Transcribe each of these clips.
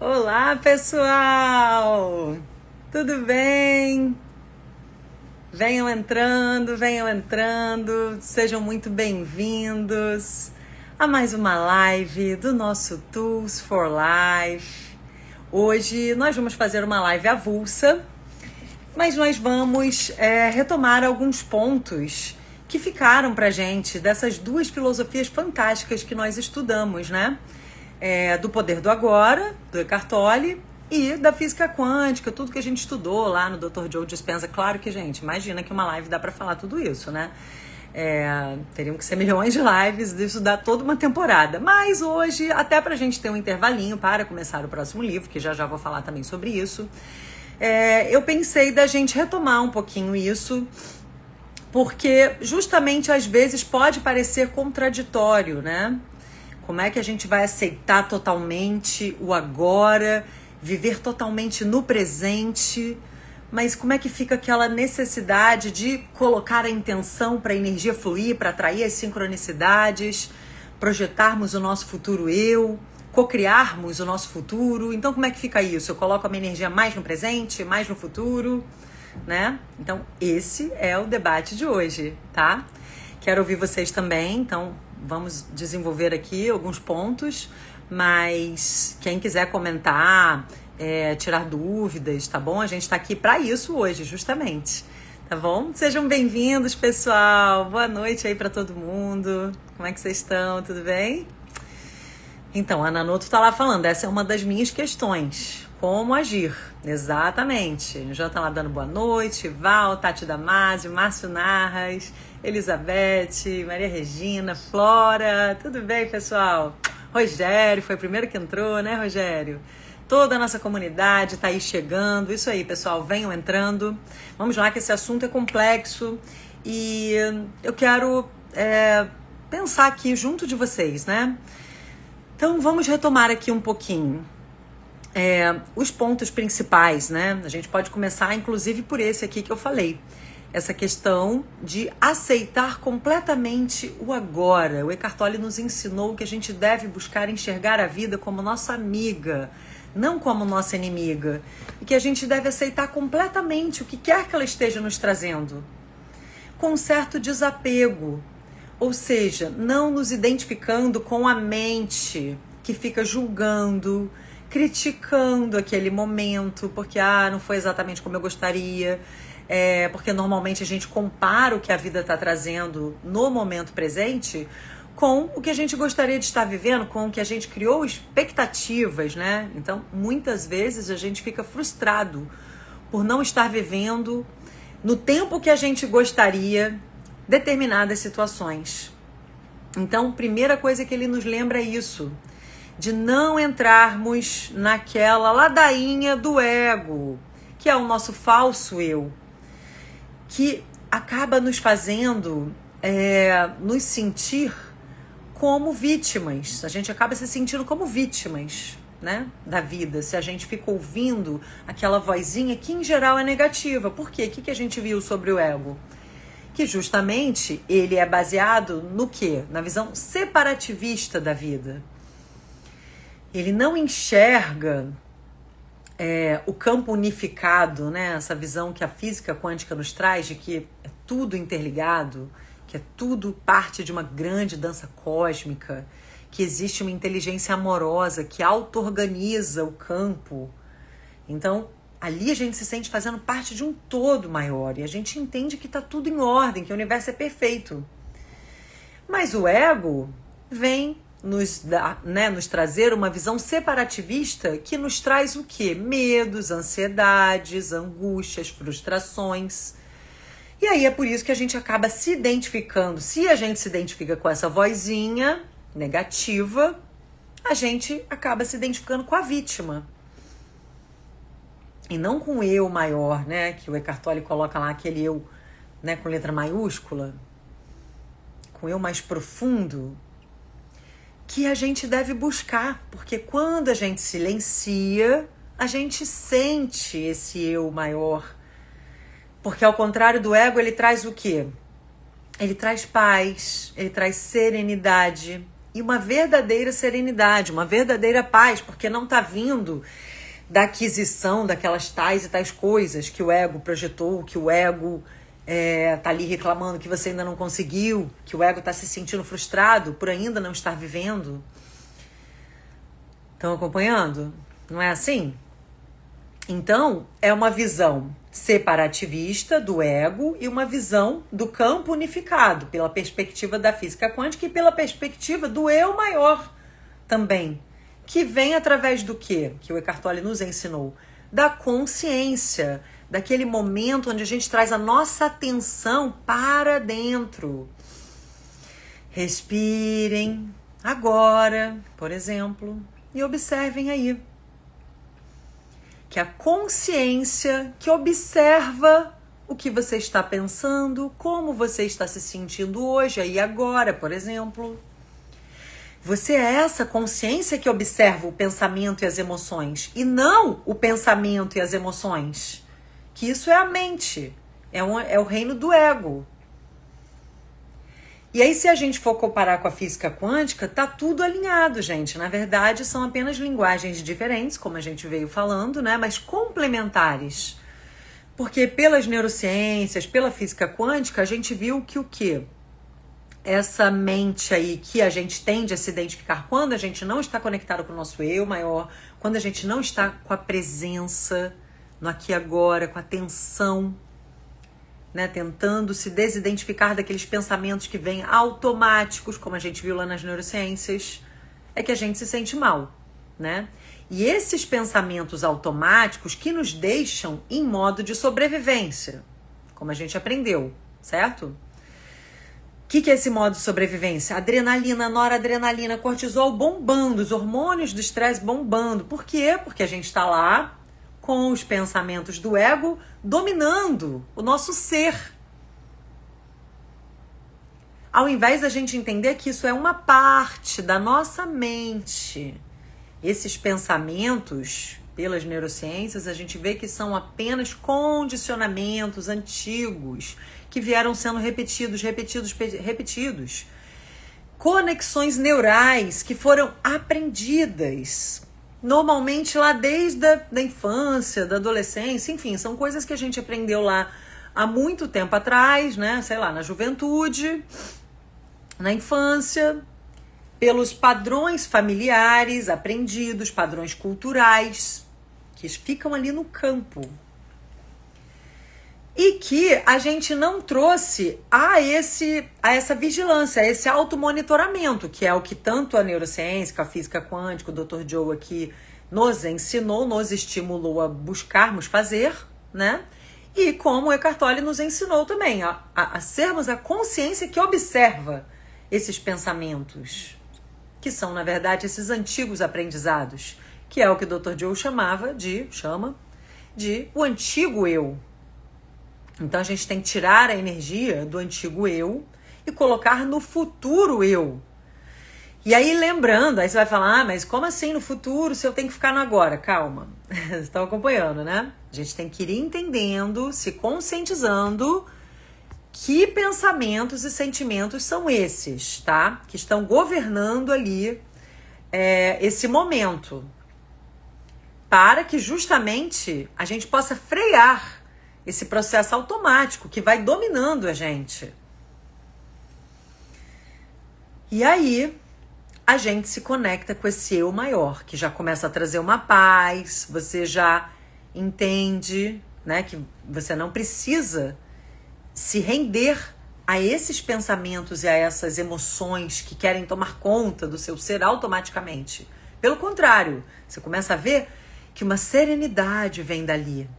Olá, pessoal! Tudo bem? Venham entrando, sejam muito bem-vindos a mais uma live do nosso Tools for Life. Hoje nós vamos fazer uma live avulsa, mas nós vamos retomar alguns pontos que ficaram pra gente dessas duas filosofias fantásticas que nós estudamos, né? Do poder do agora, do Eckhart Tolle, e da física quântica, tudo que a gente estudou lá no Dr. Joe Dispenza. Claro que, gente, imagina que uma live dá pra falar tudo isso, né? Teriam que ser milhões de lives, isso dá toda uma temporada. Mas hoje, até pra gente ter um intervalinho para começar o próximo livro, que já vou falar também sobre isso, eu pensei da gente retomar um pouquinho isso, porque justamente às vezes pode parecer contraditório, né? Como é que a gente vai aceitar totalmente o agora, viver totalmente no presente, mas como é que fica aquela necessidade de colocar a intenção para a energia fluir, para atrair as sincronicidades, projetarmos o nosso futuro eu, cocriarmos o nosso futuro? Então como é que fica isso? Eu coloco a minha energia mais no presente, mais no futuro, né? Então esse é o debate de hoje, tá? Quero ouvir vocês também, então vamos desenvolver aqui alguns pontos, mas quem quiser comentar, tirar dúvidas, tá bom? A gente tá aqui para isso hoje, justamente, tá bom? Sejam bem-vindos, pessoal. Boa noite aí para todo mundo. Como é que vocês estão? Tudo bem? Então, a Nanoto tá lá falando, essa é uma das minhas questões. Como agir? Exatamente. A já tá lá dando boa noite, Val, Tati Damasio, Márcio Narras, Elizabeth, Maria Regina, Flora, tudo bem, pessoal? Rogério, foi o primeiro que entrou, né, Rogério? Toda a nossa comunidade tá aí chegando, isso aí, pessoal, venham entrando. Vamos lá que esse assunto é complexo e eu quero pensar aqui junto de vocês, né? Então vamos retomar aqui um pouquinho os pontos principais, né? A gente pode começar inclusive por esse aqui que eu falei. Essa questão de aceitar completamente o agora. O Eckhart Tolle nos ensinou que a gente deve buscar enxergar a vida como nossa amiga, não como nossa inimiga. E que a gente deve aceitar completamente o que quer que ela esteja nos trazendo, com um certo desapego. Ou seja, não nos identificando com a mente que fica julgando, criticando aquele momento, porque não foi exatamente como eu gostaria. Porque normalmente a gente compara o que a vida está trazendo no momento presente com o que a gente gostaria de estar vivendo, com o que a gente criou expectativas, né? Então, muitas vezes a gente fica frustrado por não estar vivendo no tempo que a gente gostaria determinadas situações. Então, primeira coisa que ele nos lembra é isso, de não entrarmos naquela ladainha do ego, que é o nosso falso eu, que acaba nos fazendo nos sentir como vítimas. A gente acaba se sentindo como vítimas, né, da vida, se a gente fica ouvindo aquela vozinha que em geral é negativa. Por quê? O que a gente viu sobre o ego? Que justamente ele é baseado no quê? Na visão separativista da vida. Ele não enxerga o campo unificado, né? Essa visão que a física quântica nos traz de que é tudo interligado, que é tudo parte de uma grande dança cósmica, que existe uma inteligência amorosa que auto-organiza o campo. Então, ali a gente se sente fazendo parte de um todo maior e a gente entende que está tudo em ordem, que o universo é perfeito. Mas o ego vem nos trazer uma visão separativista que nos traz o quê? Medos, ansiedades, angústias, frustrações. E aí é por isso que a gente acaba se identificando. Se a gente se identifica com essa vozinha negativa, a gente acaba se identificando com a vítima. E não com o eu maior, né? Que o Eckhart Tolle coloca lá, aquele eu, né, com letra maiúscula, com o eu mais profundo, que a gente deve buscar, porque quando a gente silencia, a gente sente esse eu maior. Porque ao contrário do ego, ele traz o quê? Ele traz paz, ele traz serenidade, e uma verdadeira serenidade, uma verdadeira paz, porque não está vindo da aquisição daquelas tais e tais coisas que o ego projetou, que o ego tá ali reclamando que você ainda não conseguiu, que o ego está se sentindo frustrado por ainda não estar vivendo. Estão acompanhando? Não é assim? Então, é uma visão separativista do ego e uma visão do campo unificado, pela perspectiva da física quântica e pela perspectiva do eu maior também, que vem através do quê? Que o Eckhart Tolle nos ensinou. Da consciência, daquele momento onde a gente traz a nossa atenção para dentro. Respirem agora, por exemplo, e observem aí. Que a consciência que observa o que você está pensando, como você está se sentindo hoje, aí agora, por exemplo. Você é essa consciência que observa o pensamento e as emoções, e não o pensamento e as emoções. Que isso é a mente, é o reino do ego. E aí, se a gente for comparar com a física quântica, tá tudo alinhado, gente. Na verdade, são apenas linguagens diferentes, como a gente veio falando, né? Mas complementares. Porque pelas neurociências, pela física quântica, a gente viu que o quê? Essa mente aí que a gente tende a se identificar quando a gente não está conectado com o nosso eu maior, quando a gente não está com a presença no aqui e agora, com a atenção, né, tentando se desidentificar daqueles pensamentos que vêm automáticos, como a gente viu lá nas neurociências, é que a gente se sente mal, né? E esses pensamentos automáticos que nos deixam em modo de sobrevivência, como a gente aprendeu, certo? O que é esse modo de sobrevivência? Adrenalina, noradrenalina, cortisol bombando, os hormônios do estresse bombando. Por quê? Porque a gente está lá com os pensamentos do ego dominando o nosso ser. Ao invés da gente entender que isso é uma parte da nossa mente. Esses pensamentos, pelas neurociências, a gente vê que são apenas condicionamentos antigos que vieram sendo repetidos. Conexões neurais que foram aprendidas. Normalmente lá desde a infância, da adolescência, enfim, são coisas que a gente aprendeu lá há muito tempo atrás, né? Sei lá, na juventude, na infância, pelos padrões familiares aprendidos, padrões culturais, que ficam ali no campo. E que a gente não trouxe a essa vigilância, a esse automonitoramento, que é o que tanto a neurociência, a física quântica, o Dr. Joe aqui nos ensinou, nos estimulou a buscarmos fazer, né? E como o Eckhart Tolle nos ensinou também, a sermos a consciência que observa esses pensamentos, que são, na verdade, esses antigos aprendizados, que é o que o Dr. Joe chama de o antigo eu. Então a gente tem que tirar a energia do antigo eu e colocar no futuro eu. E aí lembrando, aí você vai falar, mas como assim no futuro se eu tenho que ficar no agora? Calma, vocês estão acompanhando, né? A gente tem que ir entendendo, se conscientizando que pensamentos e sentimentos são esses, tá? Que estão governando ali esse momento. Para que justamente a gente possa frear esse processo automático que vai dominando a gente. E aí, a gente se conecta com esse eu maior, que já começa a trazer uma paz, você já entende, né, que você não precisa se render a esses pensamentos e a essas emoções que querem tomar conta do seu ser automaticamente. Pelo contrário, você começa a ver que uma serenidade vem dali.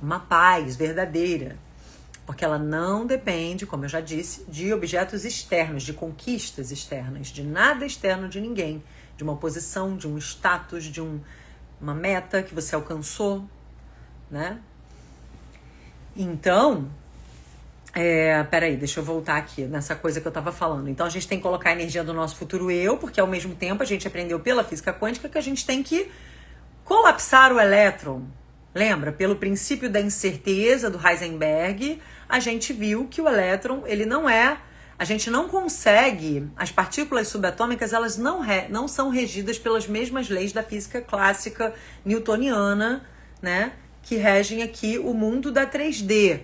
Uma paz verdadeira, porque ela não depende, como eu já disse, de objetos externos, de conquistas externas, de nada externo de ninguém, de uma posição, de um status, de uma meta que você alcançou, né? Então, peraí, deixa eu voltar aqui nessa coisa que eu tava falando. Então a gente tem que colocar a energia do nosso futuro eu, porque ao mesmo tempo a gente aprendeu pela física quântica que a gente tem que colapsar o elétron. Lembra? Pelo princípio da incerteza do Heisenberg, a gente viu que o elétron, ele não é a gente não consegue, as partículas subatômicas, elas não são regidas pelas mesmas leis da física clássica newtoniana, né, que regem aqui o mundo da 3D,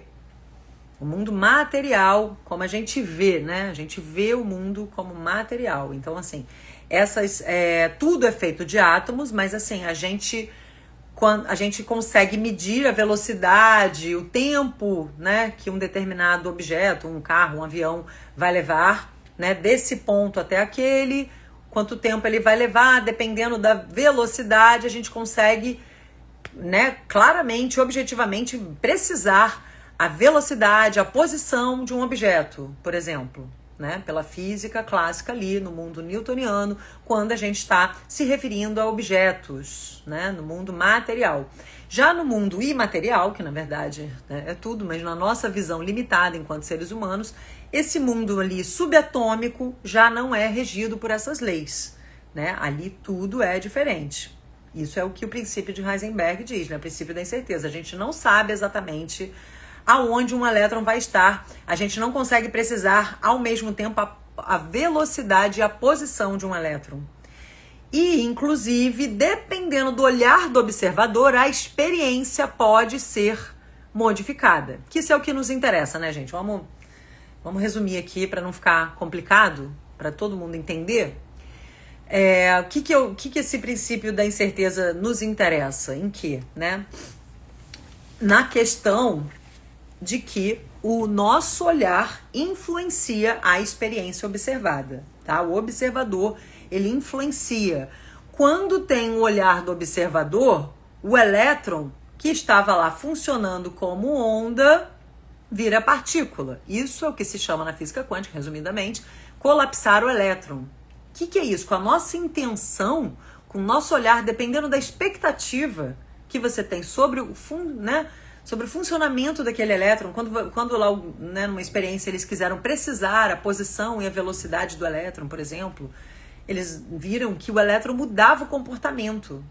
o mundo material, como a gente vê, né, a gente vê o mundo como material. Então, assim, tudo é feito de átomos, mas assim, a gente consegue medir a velocidade, o tempo, né, que um determinado objeto, um carro, um avião, vai levar, né, desse ponto até aquele, quanto tempo ele vai levar, dependendo da velocidade, a gente consegue, né, claramente, objetivamente, precisar a velocidade, a posição de um objeto, por exemplo, né, pela física clássica ali no mundo newtoniano, quando a gente está se referindo a objetos, né, no mundo material. Já no mundo imaterial, que na verdade, né, é tudo, mas na nossa visão limitada enquanto seres humanos, esse mundo ali subatômico já não é regido por essas leis, né? Ali tudo é diferente. Isso é o que o princípio de Heisenberg diz, né? O princípio da incerteza. A gente não sabe exatamente aonde um elétron vai estar. A gente não consegue precisar ao mesmo tempo a velocidade e a posição de um elétron. E, inclusive, dependendo do olhar do observador, a experiência pode ser modificada. Que isso é o que nos interessa, né, gente? Vamos resumir aqui para não ficar complicado, para todo mundo entender. O que esse princípio da incerteza nos interessa? Em quê, né? Na questão de que o nosso olhar influencia a experiência observada, tá? O observador, ele influencia. Quando tem o olhar do observador, o elétron que estava lá funcionando como onda vira partícula. Isso é o que se chama na física quântica, resumidamente, colapsar o elétron. O que é isso? Com a nossa intenção, com o nosso olhar, dependendo da expectativa que você tem sobre o fundo, né? Sobre o funcionamento daquele elétron, quando lá, né, numa experiência eles quiseram precisar a posição e a velocidade do elétron, por exemplo, eles viram que o elétron mudava o comportamento,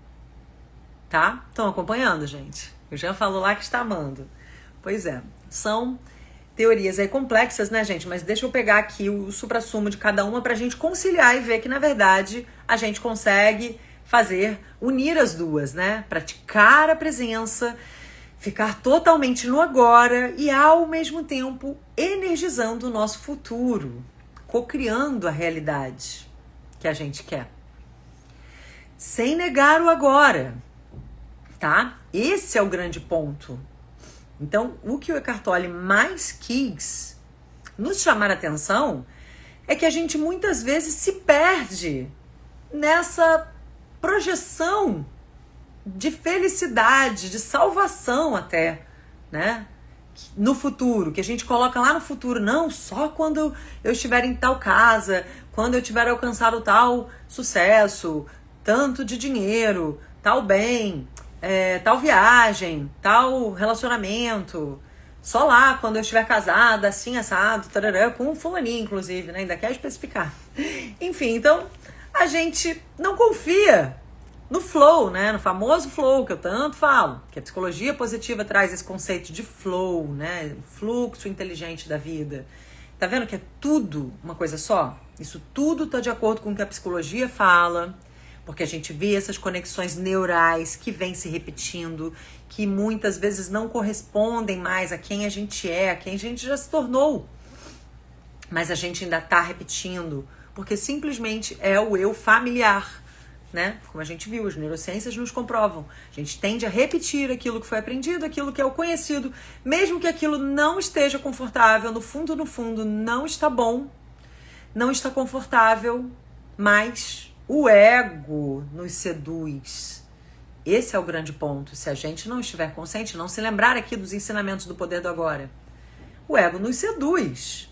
tá? Estão acompanhando, gente? Eu já falo lá que está amando. Pois é, são teorias aí complexas, né, gente? Mas deixa eu pegar aqui o suprassumo de cada uma pra gente conciliar e ver que, na verdade, a gente consegue unir as duas, né? Praticar a presença, ficar totalmente no agora e, ao mesmo tempo, energizando o nosso futuro, cocriando a realidade que a gente quer. Sem negar o agora, tá? Esse é o grande ponto. Então, o que o Eckhart Tolle mais quis nos chamar a atenção é que a gente muitas vezes se perde nessa projeção de felicidade, de salvação até, né? No futuro, que a gente coloca lá no futuro, não, só quando eu estiver em tal casa, quando eu tiver alcançado tal sucesso, tanto de dinheiro, tal bem, tal viagem, tal relacionamento, só lá quando eu estiver casada, assim, assado, tarará, com um fulaninho, inclusive, né? Ainda quer especificar. Enfim, então, a gente não confia no flow, né? No famoso flow que eu tanto falo, que a psicologia positiva traz esse conceito de flow, né? Fluxo inteligente da vida. Tá vendo que é tudo uma coisa só? Isso tudo tá de acordo com o que a psicologia fala, porque a gente vê essas conexões neurais que vêm se repetindo, que muitas vezes não correspondem mais a quem a gente é, a quem a gente já se tornou. Mas a gente ainda tá repetindo, porque simplesmente é o eu familiar, né? Como a gente viu, as neurociências nos comprovam. A gente tende a repetir aquilo que foi aprendido, aquilo que é o conhecido, mesmo que aquilo não esteja confortável, no fundo, não está bom, não está confortável, mas o ego nos seduz. Esse é o grande ponto. Se a gente não estiver consciente, não se lembrar aqui dos ensinamentos do poder do agora, o ego nos seduz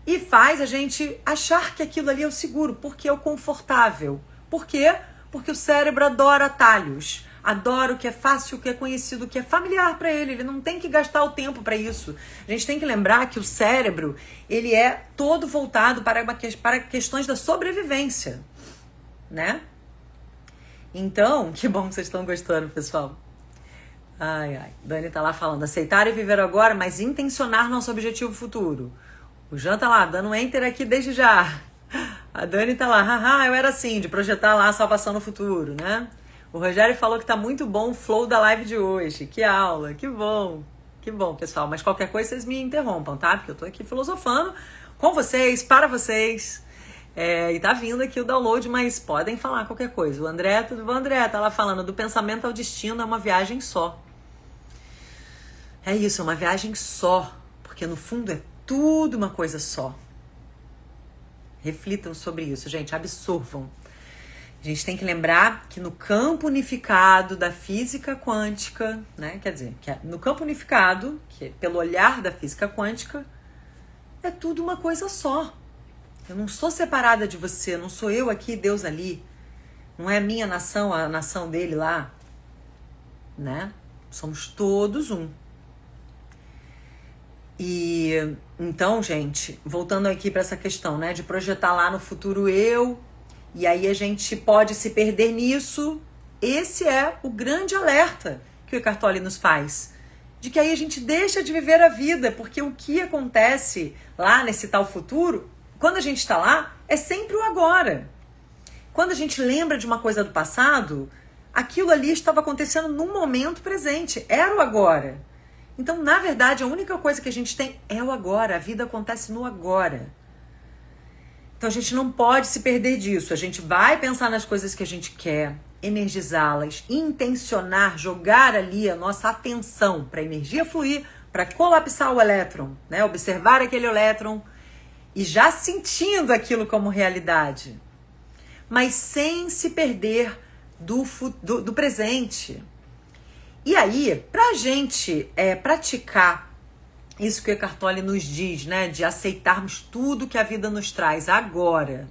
e faz a gente achar que aquilo ali é o seguro, porque é o confortável. Por quê? Porque o cérebro adora atalhos, adora o que é fácil, o que é conhecido, o que é familiar para ele. Ele não tem que gastar o tempo para isso. A gente tem que lembrar que o cérebro, ele é todo voltado para questões da sobrevivência, né? Então, que bom que vocês estão gostando, pessoal. Ai, Dani tá lá falando, aceitar e viver agora, mas intencionar nosso objetivo futuro. O Jean tá lá, dando um enter aqui desde já. A Dani tá lá, haha, eu era assim, de projetar lá a salvação no futuro, né? O Rogério falou que tá muito bom o flow da live de hoje. Que aula, que bom. Que bom, pessoal. Mas qualquer coisa vocês me interrompam, tá? Porque eu tô aqui filosofando com vocês, para vocês. E tá vindo aqui o download, mas podem falar qualquer coisa. O André, tudo bom, André? Tá lá falando do pensamento ao destino, é uma viagem só. É isso, é uma viagem só. Porque no fundo é tudo uma coisa só. Reflitam sobre isso, gente, absorvam. A gente tem que lembrar que no campo unificado da física quântica, né? Quer dizer, que no campo unificado, que é pelo olhar da física quântica, é tudo uma coisa só. Eu não sou separada de você, não sou eu aqui, Deus ali. Não é a minha nação, a nação dele lá, né? Somos todos um. E então, gente, voltando aqui para essa questão, né, de projetar lá no futuro eu, e aí a gente pode se perder nisso. Esse é o grande alerta que o Eckhart Tolle nos faz, de que aí a gente deixa de viver a vida, porque o que acontece lá nesse tal futuro, quando a gente está lá, é sempre o agora. Quando a gente lembra de uma coisa do passado, aquilo ali estava acontecendo no momento presente, era o agora. Então, na verdade, a única coisa que a gente tem é o agora. A vida acontece no agora. Então, a gente não pode se perder disso. A gente vai pensar nas coisas que a gente quer, energizá-las, intencionar, jogar ali a nossa atenção para a energia fluir, para colapsar o elétron, né? Observar aquele elétron e já sentindo aquilo como realidade. Mas sem se perder do presente. E aí, para a gente praticar isso que o Eckhart Tolle nos diz, né, de aceitarmos tudo que a vida nos traz agora,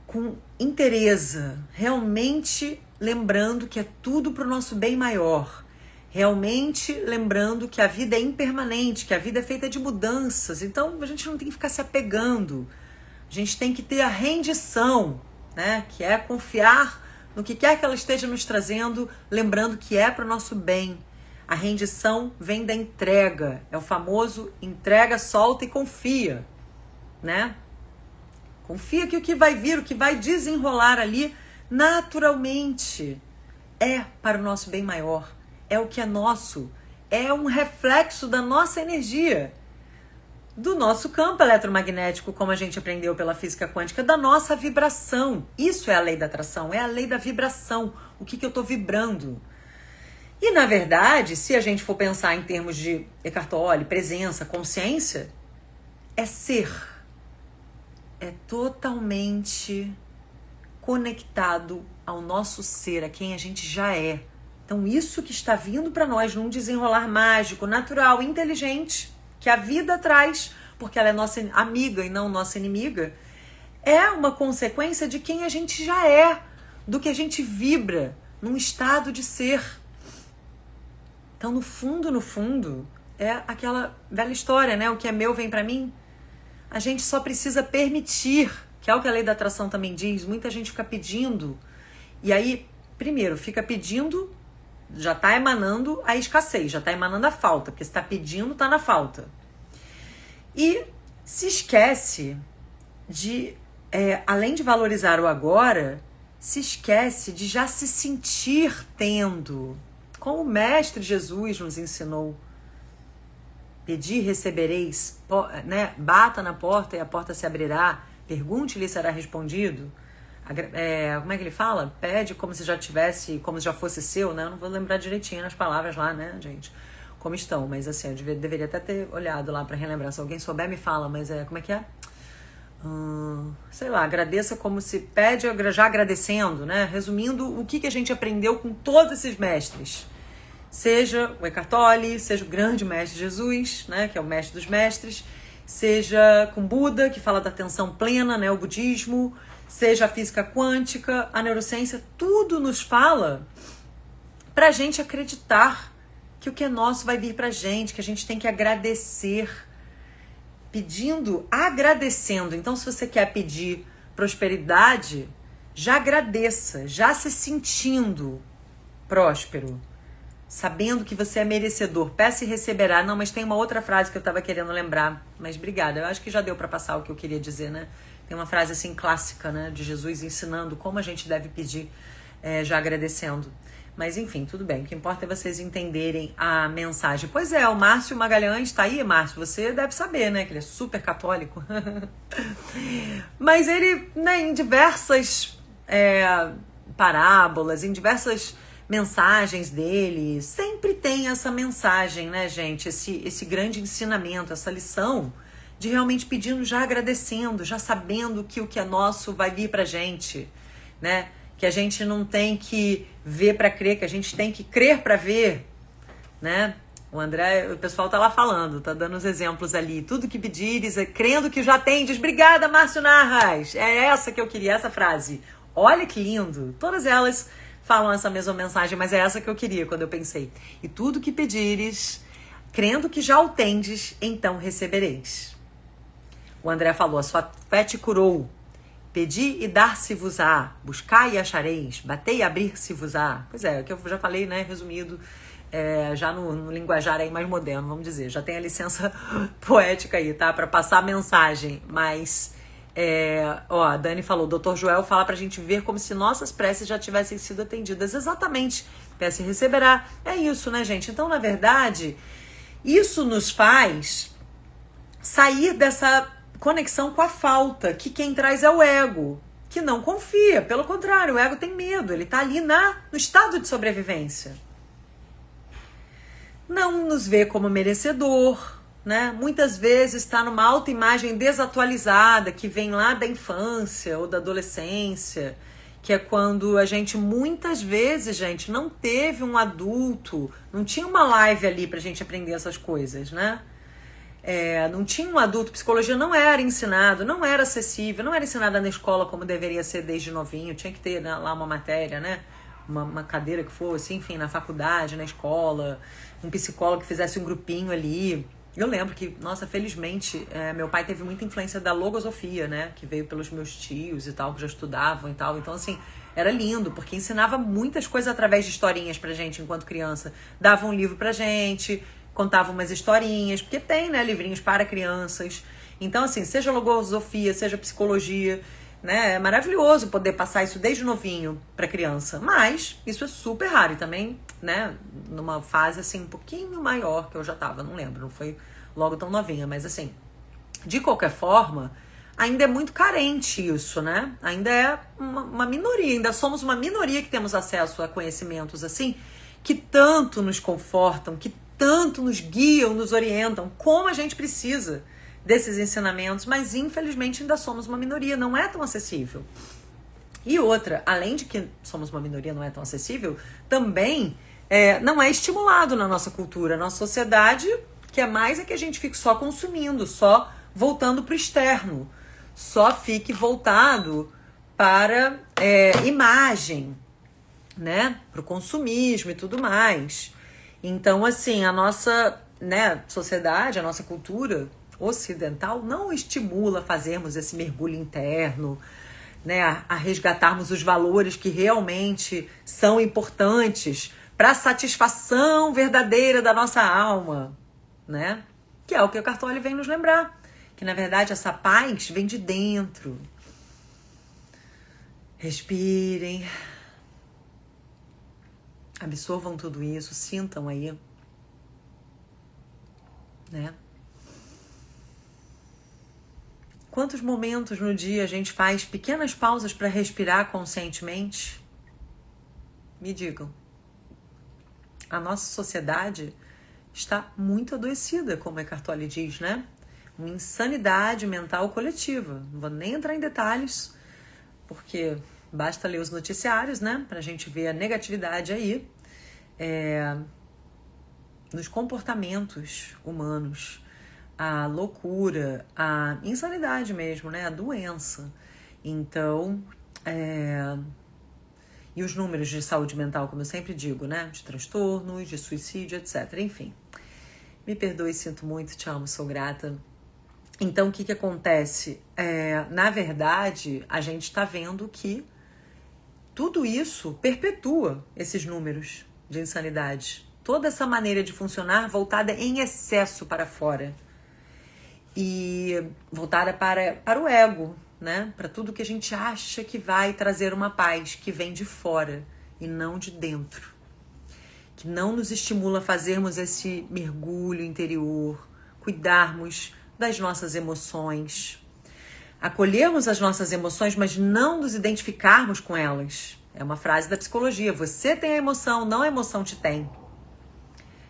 com inteireza, realmente lembrando que é tudo para o nosso bem maior, realmente lembrando que a vida é impermanente, que a vida é feita de mudanças, então a gente não tem que ficar se apegando, a gente tem que ter a rendição, né, que é confiar no que quer que ela esteja nos trazendo, lembrando que é para o nosso bem. A rendição vem da entrega. É o famoso entrega, solta e confia, né? Confia que o que vai vir, o que vai desenrolar ali, naturalmente, é para o nosso bem maior. É o que é nosso. É um reflexo da nossa energia, do nosso campo eletromagnético, como a gente aprendeu pela física quântica, da nossa vibração. Isso é a lei da atração, é a lei da vibração. O que eu estou vibrando? E, na verdade, se a gente for pensar em termos de Eckhart Tolle, presença, consciência, é ser. É totalmente conectado ao nosso ser, a quem a gente já é. Então, isso que está vindo para nós num desenrolar mágico, natural, inteligente, que a vida traz, porque ela é nossa amiga e não nossa inimiga, é uma consequência de quem a gente já é, do que a gente vibra num estado de ser. Então, no fundo, é aquela velha história, né? O que é meu vem pra mim. A gente só precisa permitir, que é o que a lei da atração também diz. Muita gente fica pedindo, e aí, primeiro, fica pedindo, já tá emanando a escassez, já tá emanando a falta, porque se tá pedindo, tá na falta. E se esquece de, além de valorizar o agora, se esquece de já se sentir tendo, como o Mestre Jesus nos ensinou. Pedi, recebereis, né? Bata na porta e a porta se abrirá, pergunte-lhe e será respondido. Como é que ele fala? Pede como se já tivesse, como se já fosse seu, né? Eu não vou lembrar direitinho as palavras lá, né, gente? Como estão, mas assim, eu deveria até ter olhado lá para relembrar. Se alguém souber, me fala, mas como é que é? Sei lá, agradeça como se pede, já agradecendo, né? Resumindo, o que a gente aprendeu com todos esses mestres. Seja o Eckhart Tolle, seja o grande mestre Jesus, né? Que é o mestre dos mestres, seja com Buda, que fala da atenção plena, né? O budismo, seja a física quântica, a neurociência, tudo nos fala pra gente acreditar que o que é nosso vai vir pra gente, que a gente tem que agradecer, pedindo, agradecendo. Então, se você quer pedir prosperidade, já agradeça, já se sentindo próspero. sabendo que você é merecedor. Peça e receberá. Não, mas tem uma outra frase que eu estava querendo lembrar. Mas obrigada. Eu acho que já deu para passar o que eu queria dizer, né? Tem uma frase assim clássica, né? De Jesus ensinando como a gente deve pedir, já agradecendo. Mas enfim, tudo bem. O que importa é vocês entenderem a mensagem. Pois é, o Márcio Magalhães tá aí, Márcio. Você deve saber, né? Que ele é super católico. Mas ele, né, em diversas parábolas, em diversas mensagens dele, sempre tem essa mensagem, né, gente? Esse grande ensinamento, essa lição de realmente pedindo, já agradecendo, já sabendo que o que é nosso vai vir pra gente, né? Que a gente não tem que ver para crer, que a gente tem que crer para ver, né? O André, o pessoal tá lá falando, tá dando os exemplos ali. Tudo que pedires, crendo que já tendes. Obrigada, Márcio Narras. É essa que eu queria, essa frase. Olha que lindo. Todas elas falam essa mesma mensagem, mas é essa que eu queria quando eu pensei. E tudo que pedires, crendo que já o tendes, então recebereis. O André falou, a sua fé te curou. Pedi e dar-se-vos-á, buscai e achareis, batei e abrir-se-vos-á. Pois é, que eu já falei, né, resumido, já no linguajar aí mais moderno, vamos dizer. Já tem a licença poética aí, tá? Para passar a mensagem. Mas, a Dani falou, o Dr. Joel fala pra gente ver como se nossas preces já tivessem sido atendidas. Exatamente. Peça e receberá. É isso, né, gente? Então, na verdade, isso nos faz sair dessa conexão com a falta, que quem traz é o ego, que não confia. Pelo contrário, o ego tem medo, ele está ali no estado de sobrevivência. Não nos vê como merecedor, né? Muitas vezes está numa autoimagem desatualizada, que vem lá da infância ou da adolescência, que é quando a gente, muitas vezes, gente, não teve um adulto, não tinha uma live ali pra gente aprender essas coisas, né? Não tinha um adulto, psicologia não era ensinado, não era acessível, não era ensinada na escola como deveria ser desde novinho, tinha que ter, né, lá uma matéria, né, uma cadeira que fosse, enfim, na faculdade, na escola, um psicólogo que fizesse um grupinho ali. Eu lembro que, nossa, felizmente, meu pai teve muita influência da logosofia, né, que veio pelos meus tios e tal, que já estudavam e tal, então assim, era lindo, porque ensinava muitas coisas através de historinhas pra gente enquanto criança, dava um livro pra gente, contava umas historinhas, porque tem, né, livrinhos para crianças. Então, assim, seja logosofia, seja psicologia, né, é maravilhoso poder passar isso desde novinho para criança. Mas isso é super raro e também, né, numa fase, assim, um pouquinho maior que eu já tava, não lembro, não foi logo tão novinha, mas assim, de qualquer forma, ainda é muito carente isso, né? Ainda é uma minoria, ainda somos uma minoria que temos acesso a conhecimentos, assim, que tanto nos confortam, que tanto nos guiam, nos orientam, como a gente precisa desses ensinamentos, mas infelizmente ainda somos uma minoria, não é tão acessível. E outra, além de que somos uma minoria, não é tão acessível, também não é estimulado na nossa cultura, na nossa sociedade, que é mais que a gente fique só consumindo, só voltando para o externo, só fique voltado para imagem, né, para o consumismo e tudo mais. Então, assim, a nossa, né, sociedade, a nossa cultura ocidental não estimula a fazermos esse mergulho interno, né, a resgatarmos os valores que realmente são importantes para a satisfação verdadeira da nossa alma, né? Que é o que o Cartoli vem nos lembrar, que na verdade essa paz vem de dentro. Respirem. Absorvam tudo isso, sintam aí, né? Quantos momentos no dia a gente faz pequenas pausas para respirar conscientemente? Me digam. A nossa sociedade está muito adoecida, como Eckhart Tolle diz, né? Uma insanidade mental coletiva. Não vou nem entrar em detalhes, porque basta ler os noticiários, né? Pra gente ver a negatividade aí nos comportamentos humanos, a loucura, a insanidade mesmo, né? A doença. Então, e os números de saúde mental, como eu sempre digo, né? De transtornos, de suicídio, etc. Enfim, me perdoe, sinto muito, te amo, sou grata. Então, o que acontece? Na verdade, a gente está vendo que tudo isso perpetua esses números de insanidade, toda essa maneira de funcionar voltada em excesso para fora. E voltada para o ego, né? Para tudo que a gente acha que vai trazer uma paz, que vem de fora e não de dentro. Que não nos estimula a fazermos esse mergulho interior, cuidarmos das nossas emoções, acolhermos as nossas emoções, mas não nos identificarmos com elas. É uma frase da psicologia: você tem a emoção, não a emoção te tem.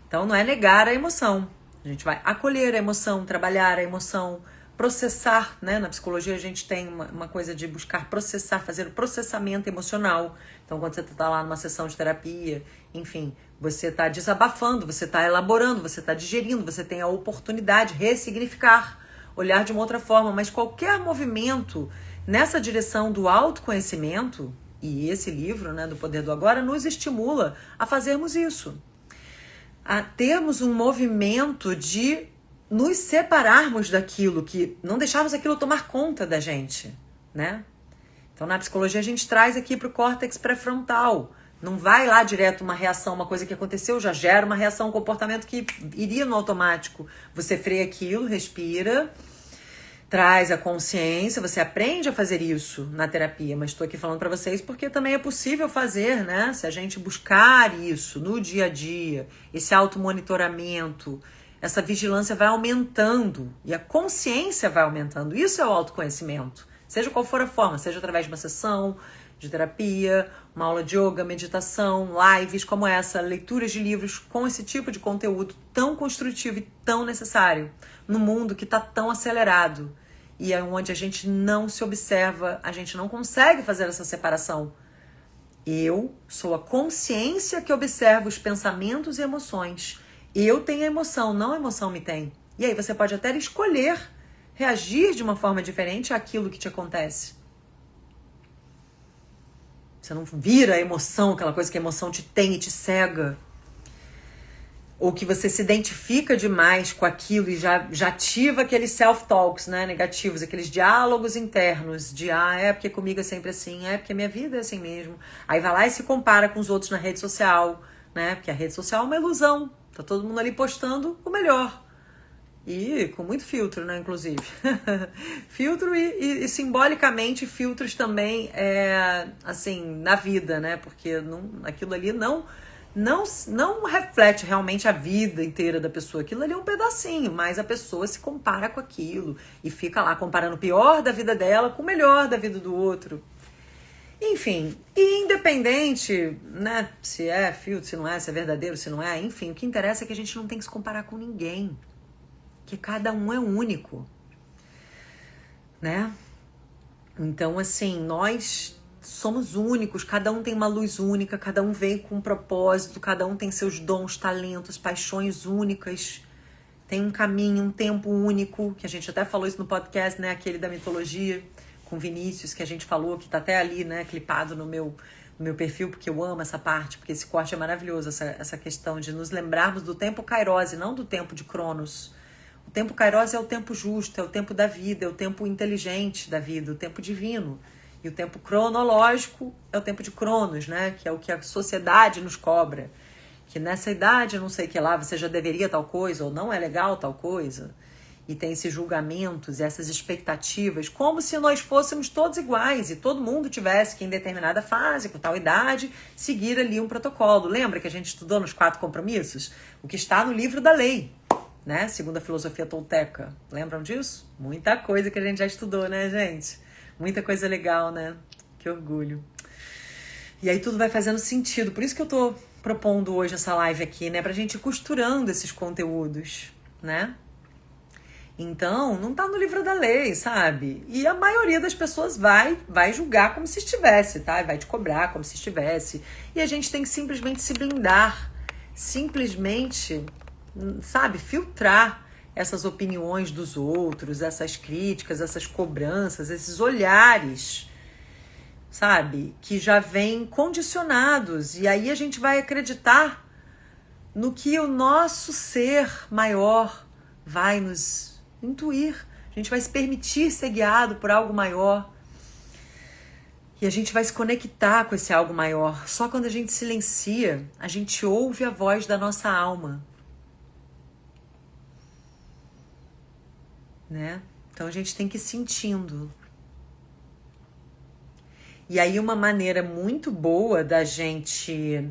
Então não é negar a emoção. A gente vai acolher a emoção, trabalhar a emoção, processar, né? Na psicologia a gente tem uma coisa de buscar processar, fazer o processamento emocional. Então quando você está lá numa sessão de terapia, enfim, você está desabafando, você está elaborando, você está digerindo, você tem a oportunidade de ressignificar, olhar de uma outra forma. Mas qualquer movimento nessa direção do autoconhecimento, e esse livro, né, do Poder do Agora, nos estimula a fazermos isso. A termos um movimento de nos separarmos daquilo, que não deixarmos aquilo tomar conta da gente, né? Então, na psicologia, a gente traz aqui para o córtex pré-frontal. Não vai lá direto uma reação, uma coisa que aconteceu, já gera uma reação, um comportamento que iria no automático. Você freia aquilo, respira, traz a consciência, você aprende a fazer isso na terapia, mas estou aqui falando para vocês porque também é possível fazer, né? Se a gente buscar isso no dia a dia, esse automonitoramento, essa vigilância vai aumentando e a consciência vai aumentando. Isso é o autoconhecimento, seja qual for a forma, seja através de uma sessão de terapia, uma aula de yoga, meditação, lives como essa, leituras de livros com esse tipo de conteúdo tão construtivo e tão necessário no mundo que está tão acelerado e é onde a gente não se observa, a gente não consegue fazer essa separação. Eu sou a consciência que observa os pensamentos e emoções. Eu tenho a emoção, não a emoção me tem. E aí você pode até escolher reagir de uma forma diferente àquilo que te acontece. Você não vira a emoção, aquela coisa que a emoção te tem e te cega. Ou que você se identifica demais com aquilo e já ativa aqueles self-talks, né, negativos, aqueles diálogos internos de é porque comigo é sempre assim, é porque minha vida é assim mesmo. Aí vai lá e se compara com os outros na rede social, né, porque a rede social é uma ilusão. Tá todo mundo ali postando o melhor. E com muito filtro, né, inclusive. Filtro e simbolicamente filtros também, assim, na vida, né? Porque aquilo ali não reflete realmente a vida inteira da pessoa. Aquilo ali é um pedacinho, mas a pessoa se compara com aquilo e fica lá comparando o pior da vida dela com o melhor da vida do outro. Enfim, e independente, né, se é filtro, se não é, se é verdadeiro, se não é, enfim, o que interessa é que a gente não tem que se comparar com ninguém. Que cada um é único, né? Então, assim, nós somos únicos, cada um tem uma luz única, cada um veio com um propósito, cada um tem seus dons, talentos, paixões únicas, tem um caminho, um tempo único, que a gente até falou isso no podcast, né? Aquele da mitologia, com Vinícius, que a gente falou, que tá até ali, né? Clipado no meu perfil, porque eu amo essa parte, porque esse corte é maravilhoso, essa questão de nos lembrarmos do tempo Kairos e não do tempo de Cronos. O tempo Kairos é o tempo justo, é o tempo da vida, é o tempo inteligente da vida, o tempo divino. E o tempo cronológico é o tempo de Cronos, né? Que é o que a sociedade nos cobra. Que nessa idade, não sei o que lá, você já deveria tal coisa, ou não é legal tal coisa. E tem esses julgamentos, essas expectativas, como se nós fôssemos todos iguais e todo mundo tivesse que, em determinada fase, com tal idade, seguir ali um protocolo. Lembra que a gente estudou nos 4 compromissos? O que está no livro da lei, né? Segundo a filosofia tolteca. Lembram disso? Muita coisa que a gente já estudou, né, gente? Muita coisa legal, né? Que orgulho. E aí tudo vai fazendo sentido. Por isso que eu tô propondo hoje essa live aqui, né? Pra gente ir costurando esses conteúdos, né? Então, não tá no livro da lei, sabe? E a maioria das pessoas vai julgar como se estivesse, tá? Vai te cobrar como se estivesse. E a gente tem que simplesmente se blindar. Simplesmente, sabe? Filtrar essas opiniões dos outros, essas críticas, essas cobranças, esses olhares, sabe? Que já vêm condicionados. E aí a gente vai acreditar no que o nosso ser maior vai nos intuir. A gente vai se permitir ser guiado por algo maior. E a gente vai se conectar com esse algo maior. Só quando a gente silencia, a gente ouve a voz da nossa alma. Né? Então a gente tem que ir sentindo. E aí uma maneira muito boa da gente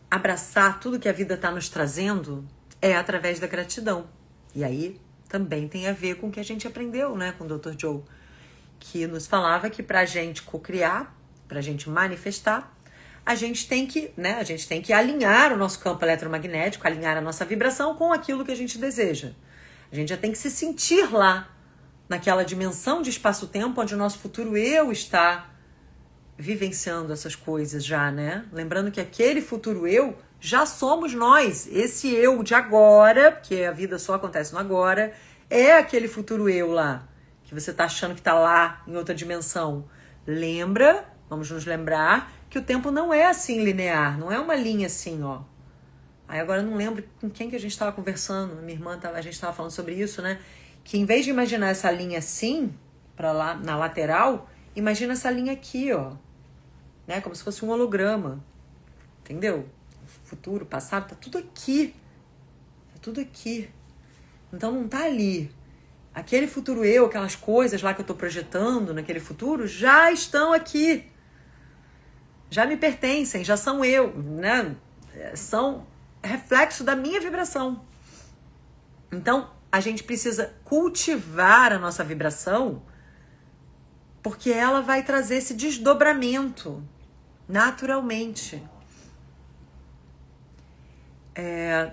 abraçar tudo que a vida está nos trazendo é através da gratidão. E aí também tem a ver com o que a gente aprendeu, né, com o Dr. Joe, que nos falava que para a gente cocriar, para a gente manifestar, a gente tem que, né, a gente tem que alinhar o nosso campo eletromagnético, alinhar a nossa vibração com aquilo que a gente deseja. A gente já tem que se sentir lá, naquela dimensão de espaço-tempo onde o nosso futuro eu está vivenciando essas coisas já, né? Lembrando que aquele futuro eu já somos nós. Esse eu de agora, porque a vida só acontece no agora, é aquele futuro eu lá, que você tá achando que tá lá em outra dimensão. Lembra, vamos nos lembrar, que o tempo não é assim linear, não é uma linha assim, ó. Aí agora eu não lembro com quem que a gente estava conversando, minha irmã, a gente estava falando sobre isso, né? Que em vez de imaginar essa linha assim, para lá, na lateral, imagina essa linha aqui, ó. Né? Como se fosse um holograma. Entendeu? Futuro, passado, tá tudo aqui. Tá tudo aqui. Então não tá ali. Aquele futuro eu, aquelas coisas lá que eu tô projetando naquele futuro, já estão aqui. Já me pertencem, já são eu, né? São reflexo da minha vibração. Então, a gente precisa cultivar a nossa vibração, porque ela vai trazer esse desdobramento naturalmente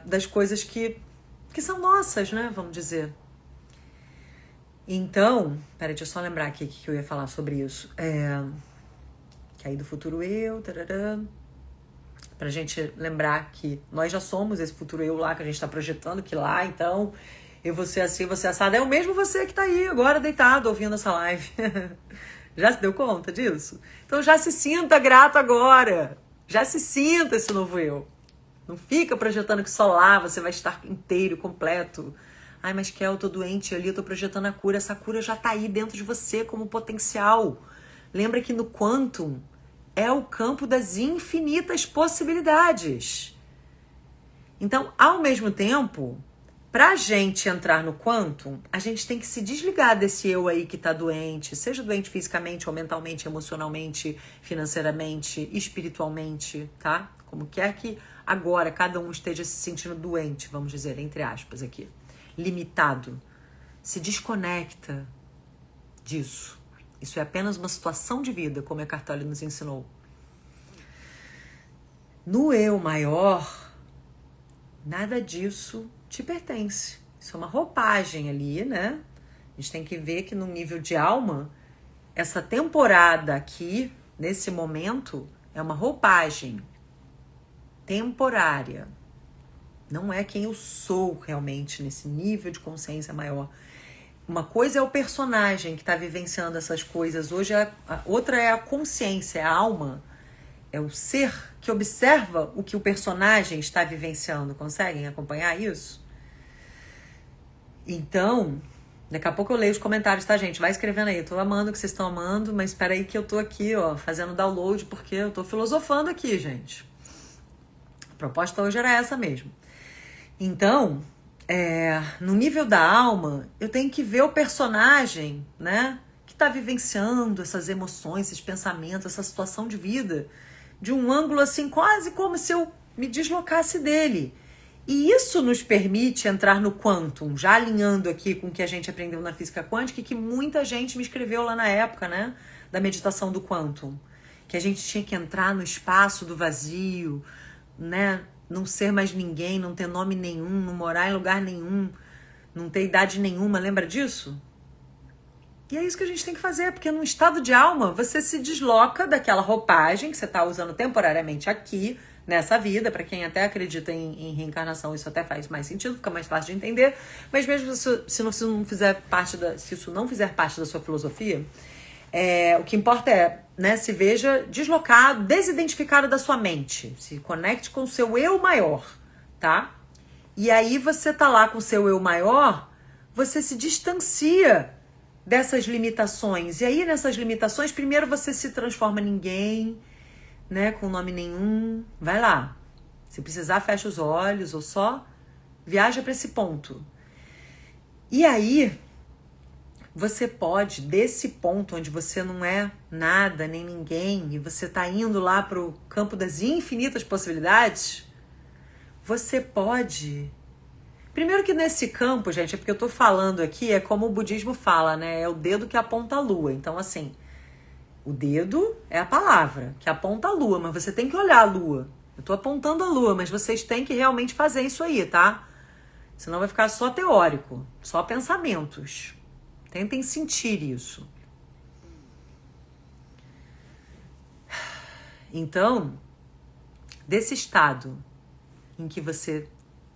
das coisas que são nossas, né? Vamos dizer. Então, peraí, deixa eu só lembrar aqui que eu ia falar sobre isso. Que aí do futuro eu, tarará, pra gente lembrar que nós já somos esse futuro eu lá que a gente tá projetando, que lá, então, eu vou ser assim, você assado. É o mesmo você que tá aí agora deitado ouvindo essa live. Já se deu conta disso? Então já se sinta grato agora. Já se sinta esse novo eu. Não fica projetando que só lá você vai estar inteiro, completo. Ai, mas Kel, eu tô doente ali, eu tô projetando a cura. Essa cura já tá aí dentro de você como potencial. Lembra que no Quantum é o campo das infinitas possibilidades. Então, ao mesmo tempo, pra gente entrar no Quantum, a gente tem que se desligar desse eu aí que tá doente, seja doente fisicamente ou mentalmente, emocionalmente, financeiramente, espiritualmente, tá? Como quer que agora cada um esteja se sentindo doente, vamos dizer, entre aspas aqui, limitado. Se desconecta disso. Isso é apenas uma situação de vida, como a Cartoli nos ensinou. No eu maior, nada disso te pertence. Isso é uma roupagem ali, né? A gente tem que ver que no nível de alma, essa temporada aqui, nesse momento, é uma roupagem temporária. Não é quem eu sou realmente nesse nível de consciência maior. Uma coisa é o personagem que está vivenciando essas coisas. Hoje, a outra é a consciência, é a alma. É o ser que observa o que o personagem está vivenciando. Conseguem acompanhar isso? Então, daqui a pouco eu leio os comentários, tá, gente? Vai escrevendo aí. Eu tô amando o que vocês estão amando, mas espera aí que eu tô aqui, ó, fazendo download, porque eu tô filosofando aqui, gente. A proposta hoje era essa mesmo. Então, no nível da alma, eu tenho que ver o personagem, né? Que tá vivenciando essas emoções, esses pensamentos, essa situação de vida, de um ângulo assim, quase como se eu me deslocasse dele. E isso nos permite entrar no Quantum, já alinhando aqui com o que a gente aprendeu na física quântica, que muita gente me escreveu lá na época, né? Da meditação do Quantum. Que a gente tinha que entrar no espaço do vazio, né? Não ser mais ninguém, não ter nome nenhum, não morar em lugar nenhum, não ter idade nenhuma, lembra disso? E é isso que a gente tem que fazer, porque no estado de alma, você se desloca daquela roupagem que você está usando temporariamente aqui, nessa vida. Para quem até acredita em reencarnação, isso até faz mais sentido, fica mais fácil de entender. Mas mesmo se isso não fizer parte da sua filosofia, o que importa é, né, se veja deslocado, desidentificado da sua mente. Se conecte com o seu eu maior, tá? E aí você tá lá com o seu eu maior, você se distancia dessas limitações. E aí, nessas limitações, primeiro você se transforma em ninguém, né? Com nome nenhum. Vai lá. Se precisar, fecha os olhos ou só viaja para esse ponto. E aí, você pode, desse ponto onde você não é nada, nem ninguém, e você está indo lá para o campo das infinitas possibilidades, você pode... Primeiro que nesse campo, gente, é porque eu estou falando aqui, é como o budismo fala, né? É o dedo que aponta a lua. Então, assim, o dedo é a palavra que aponta a lua, mas você tem que olhar a lua. Eu estou apontando a lua, mas vocês têm que realmente fazer isso aí, tá? Senão vai ficar só teórico, só pensamentos. Tentem sentir isso. Então, desse estado em que você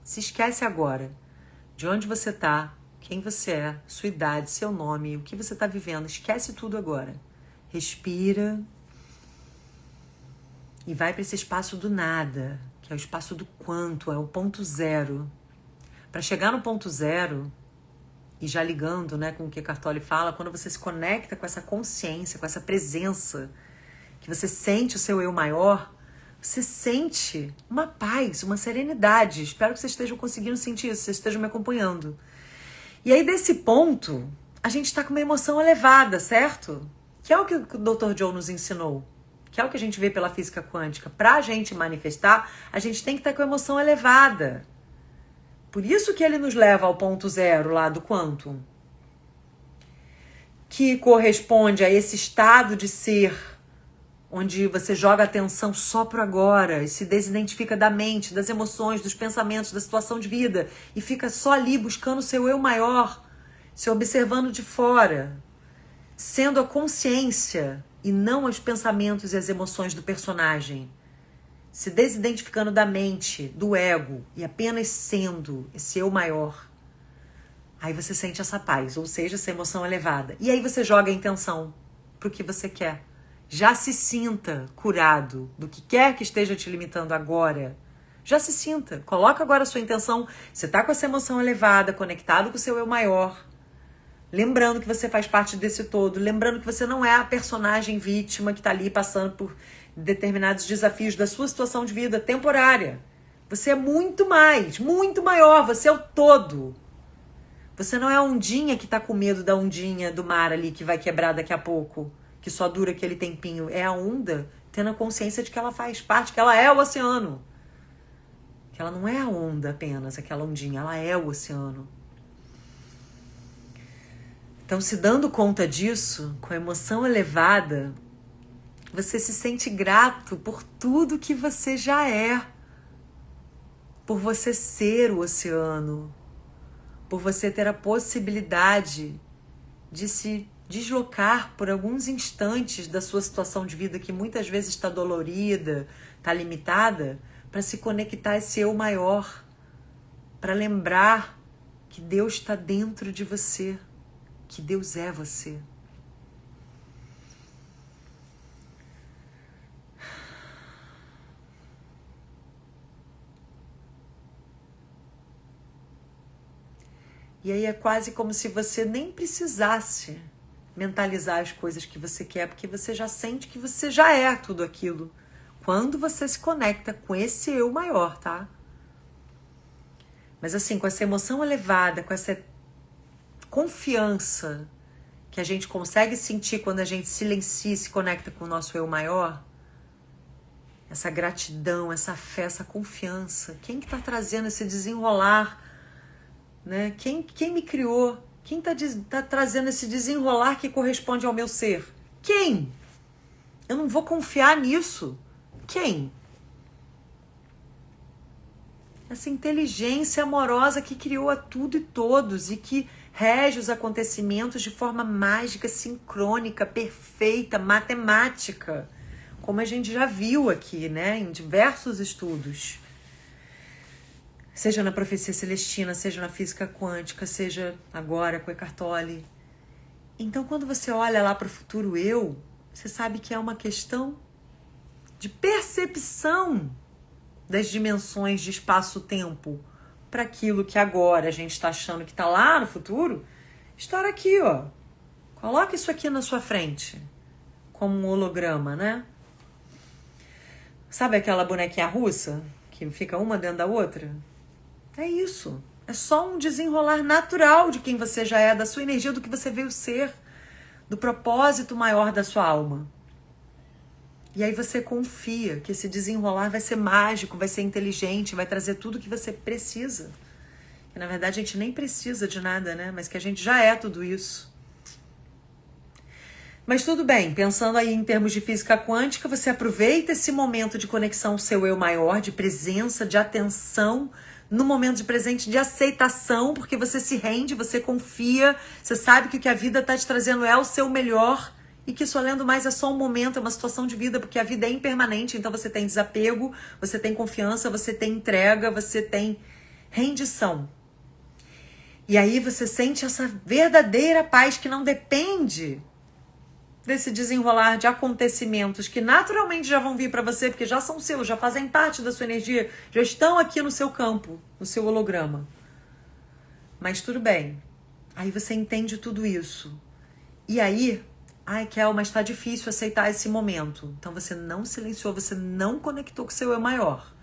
se esquece agora de onde você está, quem você é, sua idade, seu nome, o que você está vivendo, esquece tudo agora. Respira e vai para esse espaço do nada, que é o espaço do quanto, é o ponto zero. Para chegar no ponto zero, e já ligando, né, com o que Cartoli fala, quando você se conecta com essa consciência, com essa presença, que você sente o seu eu maior, você sente uma paz, uma serenidade. Espero que vocês estejam conseguindo sentir isso, vocês estejam me acompanhando. E aí, desse ponto, a gente está com uma emoção elevada, certo? Que é o que o Dr. Joe nos ensinou, que é o que a gente vê pela física quântica. Para a gente manifestar, a gente tem que estar com a emoção elevada. Por isso que ele nos leva ao ponto zero lá do quantum, que corresponde a esse estado de ser, onde você joga a atenção só pro agora e se desidentifica da mente, das emoções, dos pensamentos, da situação de vida e fica só ali buscando o seu eu maior, se observando de fora, sendo a consciência e não os pensamentos e as emoções do personagem. Se desidentificando da mente, do ego, e apenas sendo esse eu maior. Aí você sente essa paz, ou seja, essa emoção elevada. E aí você joga a intenção pro que você quer. Já se sinta curado do que quer que esteja te limitando agora. Já se sinta. Coloca agora a sua intenção. Você tá com essa emoção elevada, conectado com o seu eu maior. Lembrando que você faz parte desse todo. Lembrando que você não é a personagem vítima que tá ali passando por determinados desafios da sua situação de vida temporária. Você é muito mais, muito maior, você é o todo. Você não é a ondinha que tá com medo da ondinha do mar ali que vai quebrar daqui a pouco, que só dura aquele tempinho. É a onda tendo a consciência de que ela faz parte, que ela é o oceano. Que ela não é a onda apenas, aquela ondinha, ela é o oceano. Então, se dando conta disso, com a emoção elevada, você se sente grato por tudo que você já é. Por você ser o oceano. Por você ter a possibilidade de se deslocar por alguns instantes da sua situação de vida que muitas vezes está dolorida, está limitada, para se conectar a esse eu maior. Para lembrar que Deus está dentro de você. Que Deus é você. E aí é quase como se você nem precisasse mentalizar as coisas que você quer, porque você já sente que você já é tudo aquilo. Quando você se conecta com esse eu maior, tá? Mas assim, com essa emoção elevada, com essa confiança que a gente consegue sentir quando a gente silencia e se conecta com o nosso eu maior, essa gratidão, essa fé, essa confiança. Quem que tá trazendo esse desenrolar? Né? Quem me criou? Quem tá trazendo esse desenrolar que corresponde ao meu ser? Quem? Eu não vou confiar nisso. Quem? Essa inteligência amorosa que criou a tudo e todos e que rege os acontecimentos de forma mágica, sincrônica, perfeita, matemática, como a gente já viu aqui, né, em diversos estudos. Seja na profecia celestina, seja na física quântica, seja agora com Eckhart Tolle. Então, quando você olha lá para o futuro eu, você sabe que é uma questão de percepção das dimensões de espaço-tempo para aquilo que agora a gente está achando que está lá no futuro, estar aqui, ó. Coloca isso aqui na sua frente, como um holograma, né? Sabe aquela bonequinha russa, que fica uma dentro da outra? É isso. É só um desenrolar natural de quem você já é, da sua energia, do que você veio ser, do propósito maior da sua alma. E aí você confia que esse desenrolar vai ser mágico, vai ser inteligente, vai trazer tudo que você precisa. Que na verdade a gente nem precisa de nada, né? Mas que a gente já é tudo isso. Mas tudo bem, pensando aí em termos de física quântica, você aproveita esse momento de conexão ao seu eu maior, de presença, de atenção, no momento de presente, de aceitação, porque você se rende, você confia, você sabe que o que a vida está te trazendo é o seu melhor e que isso, além do mais, é só um momento, é uma situação de vida, porque a vida é impermanente, então você tem desapego, você tem confiança, você tem entrega, você tem rendição. E aí você sente essa verdadeira paz que não depende desse desenrolar de acontecimentos que naturalmente já vão vir para você, porque já são seus, já fazem parte da sua energia, já estão aqui no seu campo, no seu holograma. Mas tudo bem. Aí você entende tudo isso. E aí, ai, Kel, mas tá difícil aceitar esse momento. Então você não silenciou, você não conectou com o seu eu maior.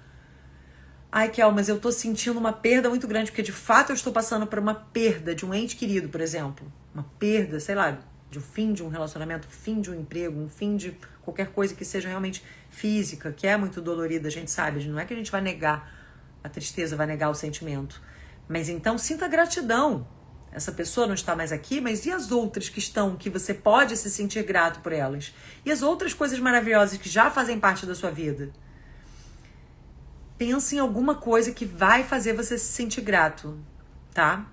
Ai, Kel, mas eu tô sentindo uma perda muito grande, porque de fato eu estou passando por uma perda de um ente querido, por exemplo. Uma perda, sei lá, de um fim de um relacionamento, fim de um emprego, um fim de qualquer coisa que seja realmente física, que é muito dolorida, a gente sabe. Não é que a gente vai negar a tristeza, vai negar o sentimento. Mas então sinta gratidão. Essa pessoa não está mais aqui, mas e as outras que estão, que você pode se sentir grato por elas? E as outras coisas maravilhosas que já fazem parte da sua vida? Pensa em alguma coisa que vai fazer você se sentir grato, tá?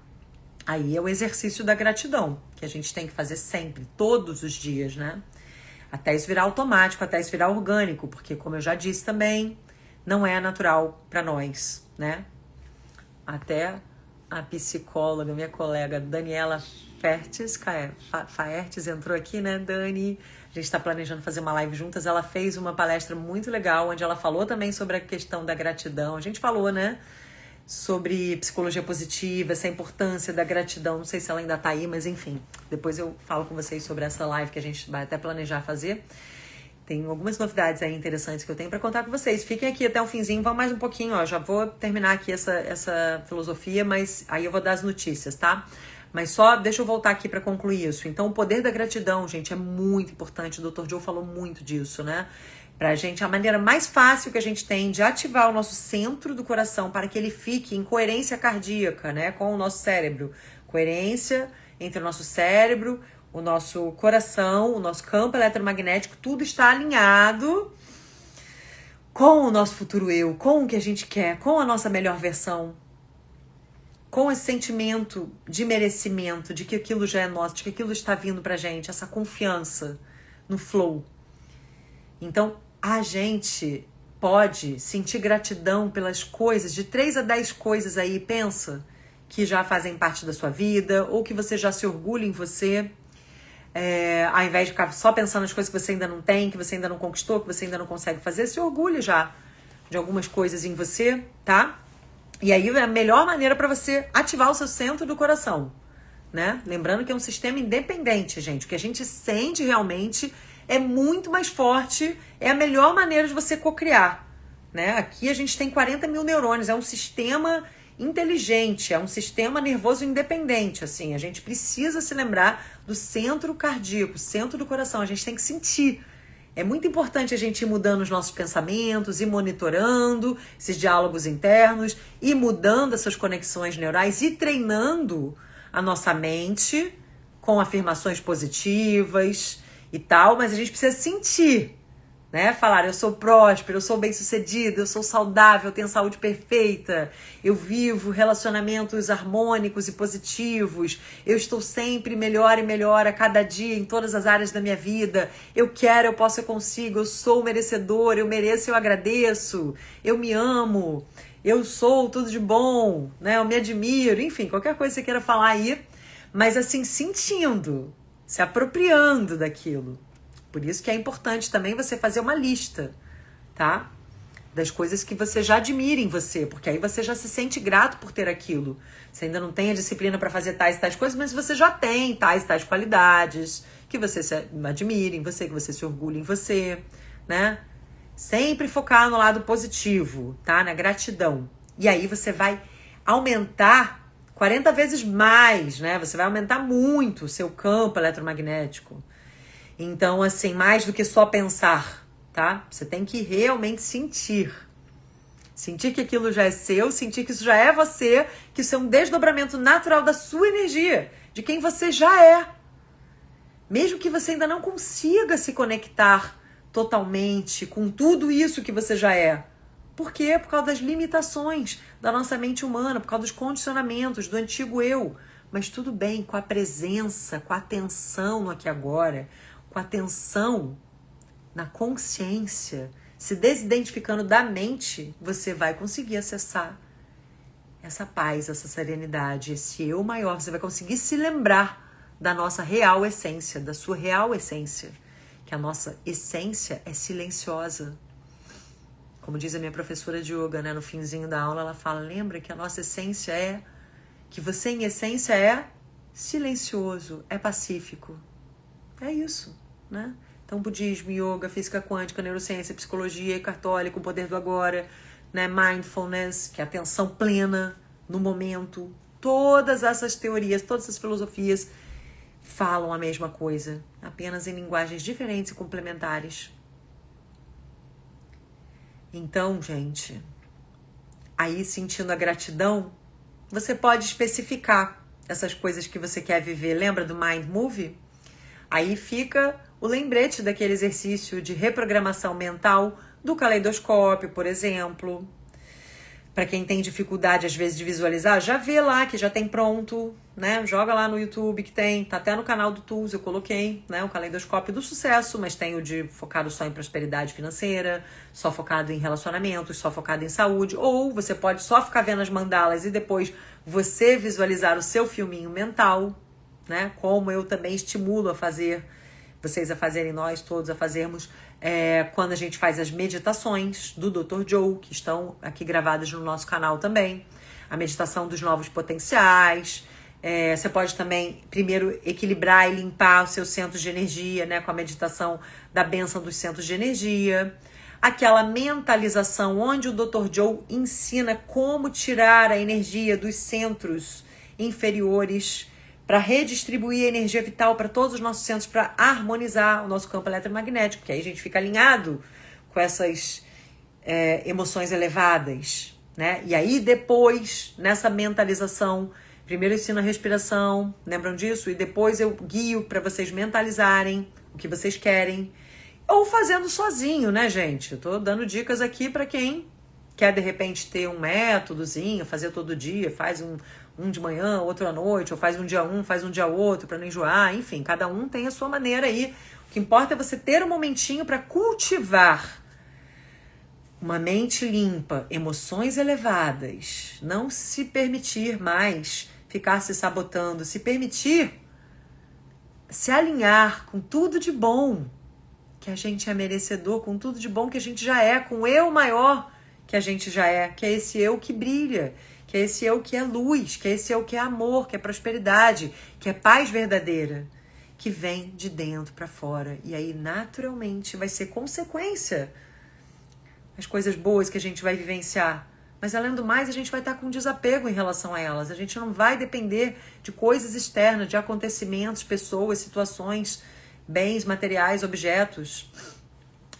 Aí é o exercício da gratidão, que a gente tem que fazer sempre, todos os dias, né? Até isso virar automático, até isso virar orgânico, porque, como eu já disse também, não é natural para nós, né? Até a psicóloga, minha colega Daniela Faertes entrou aqui, né, Dani? A gente está planejando fazer uma live juntas. Ela fez uma palestra muito legal, onde ela falou também sobre a questão da gratidão. A gente falou, né? Sobre psicologia positiva, essa importância da gratidão. Não sei se ela ainda tá aí, mas enfim. Depois eu falo com vocês sobre essa live que a gente vai até planejar fazer. Tem algumas novidades aí interessantes que eu tenho para contar com vocês. Fiquem aqui até o finzinho, vão mais um pouquinho, ó. Já vou terminar aqui essa filosofia, mas aí eu vou dar as notícias, tá? Mas só deixa eu voltar aqui para concluir isso. Então, o poder da gratidão, gente, é muito importante. O Dr. Joe falou muito disso, né? Pra gente, a maneira mais fácil que a gente tem de ativar o nosso centro do coração para que ele fique em coerência cardíaca, né, com o nosso cérebro. Coerência entre o nosso cérebro, o nosso coração, o nosso campo eletromagnético, tudo está alinhado com o nosso futuro eu, com o que a gente quer, com a nossa melhor versão, com esse sentimento de merecimento, de que aquilo já é nosso, de que aquilo está vindo pra gente, essa confiança no flow. Então, a gente pode sentir gratidão pelas coisas, de 3 a 10 coisas aí, pensa, que já fazem parte da sua vida, ou que você já se orgulha em você, ao invés de ficar só pensando nas coisas que você ainda não tem, que você ainda não conquistou, que você ainda não consegue fazer, se orgulhe já de algumas coisas em você, tá? E aí é a melhor maneira para você ativar o seu centro do coração, né? Lembrando que é um sistema independente, gente. O que a gente sente realmente é muito mais forte, é a melhor maneira de você cocriar, né? Aqui a gente tem 40 mil neurônios, é um sistema inteligente, é um sistema nervoso independente, assim. A gente precisa se lembrar do centro cardíaco, centro do coração, a gente tem que sentir. É muito importante a gente ir mudando os nossos pensamentos, ir monitorando esses diálogos internos, ir mudando essas conexões neurais, ir treinando a nossa mente com afirmações positivas e tal, mas a gente precisa sentir, né? Falar, eu sou próspero, eu sou bem-sucedido, eu sou saudável, eu tenho saúde perfeita, eu vivo relacionamentos harmônicos e positivos, eu estou sempre melhor e melhor a cada dia em todas as áreas da minha vida, eu quero, eu posso, eu consigo, eu sou merecedor, eu mereço, eu agradeço, eu me amo, eu sou tudo de bom, né? Eu me admiro, enfim, qualquer coisa que você queira falar aí, mas assim, sentindo, se apropriando daquilo. Por isso que é importante também você fazer uma lista, tá? das coisas que você já admira em você, porque aí você já se sente grato por ter aquilo. Você ainda não tem a disciplina para fazer tais e tais coisas, mas você já tem tais e tais qualidades que você se admira em você, que você se orgulha em você, né? Sempre focar no lado positivo, tá? Na gratidão. E aí você vai aumentar 40 vezes mais, né? Você vai aumentar muito o seu campo eletromagnético. Então, assim, mais do que só pensar, tá? Você tem que realmente sentir. Sentir que aquilo já é seu, sentir que isso já é você, que isso é um desdobramento natural da sua energia, de quem você já é. Mesmo que você ainda não consiga se conectar totalmente com tudo isso que você já é. Por quê? Por causa das limitações da nossa mente humana, por causa dos condicionamentos do antigo eu. Mas tudo bem, com a presença, com a atenção no aqui e agora, com a atenção na consciência, se desidentificando da mente, você vai conseguir acessar essa paz, essa serenidade, esse eu maior. Você vai conseguir se lembrar da nossa real essência, da sua real essência. Que a nossa essência é silenciosa. Como diz a minha professora de yoga, né, no finzinho da aula, ela fala, lembra que a nossa essência é, que você em essência é silencioso, é pacífico. É isso, né? Então, budismo, yoga, física quântica, neurociência, psicologia, católico, o poder do agora, né, mindfulness, que é atenção plena no momento. Todas essas teorias, todas essas filosofias falam a mesma coisa, apenas em linguagens diferentes e complementares. Então, gente, aí sentindo a gratidão, você pode especificar essas coisas que você quer viver. Lembra do Mind Movie? Aí fica o lembrete daquele exercício de reprogramação mental do caleidoscópio, por exemplo. Para quem tem dificuldade, às vezes, de visualizar, já vê lá que já tem pronto, né? Joga lá no YouTube que tem, tá até no canal do Tools, eu coloquei, né? O caleidoscópio do sucesso, mas tem o de focado só em prosperidade financeira, só focado em relacionamentos, só focado em saúde, ou você pode só ficar vendo as mandalas e depois você visualizar o seu filminho mental, né? Como eu também estimulo a fazer, vocês a fazerem, nós todos a fazermos, quando a gente faz as meditações do Dr. Joe, que estão aqui gravadas no nosso canal também, a meditação dos novos potenciais. Você pode também primeiro equilibrar e limpar os seus centros de energia, né, com a meditação da bênção dos centros de energia. Aquela mentalização onde o Dr. Joe ensina como tirar a energia dos centros inferiores para redistribuir a energia vital para todos os nossos centros, para harmonizar o nosso campo eletromagnético, porque aí a gente fica alinhado com essas emoções elevadas, né? E aí depois, nessa mentalização, primeiro eu ensino a respiração, lembram disso? E depois eu guio para vocês mentalizarem o que vocês querem, ou fazendo sozinho, né, gente? Eu tô dando dicas aqui para quem quer, de repente, ter um métodozinho, fazer todo dia, faz um de manhã, outro à noite, ou faz um dia faz um dia outro, para não enjoar, enfim, cada um tem a sua maneira aí. O que importa é você ter um momentinho para cultivar uma mente limpa, emoções elevadas, não se permitir mais ficar se sabotando, se permitir se alinhar com tudo de bom que a gente é merecedor, com tudo de bom que a gente já é, com o eu maior que a gente já é, que é esse eu que brilha, que é esse eu que é luz, que é esse eu que é amor, que é prosperidade, que é paz verdadeira, que vem de dentro para fora. E aí, naturalmente, vai ser consequência as coisas boas que a gente vai vivenciar. Mas, além do mais, a gente vai estar com desapego em relação a elas. A gente não vai depender de coisas externas, de acontecimentos, pessoas, situações, bens, materiais, objetos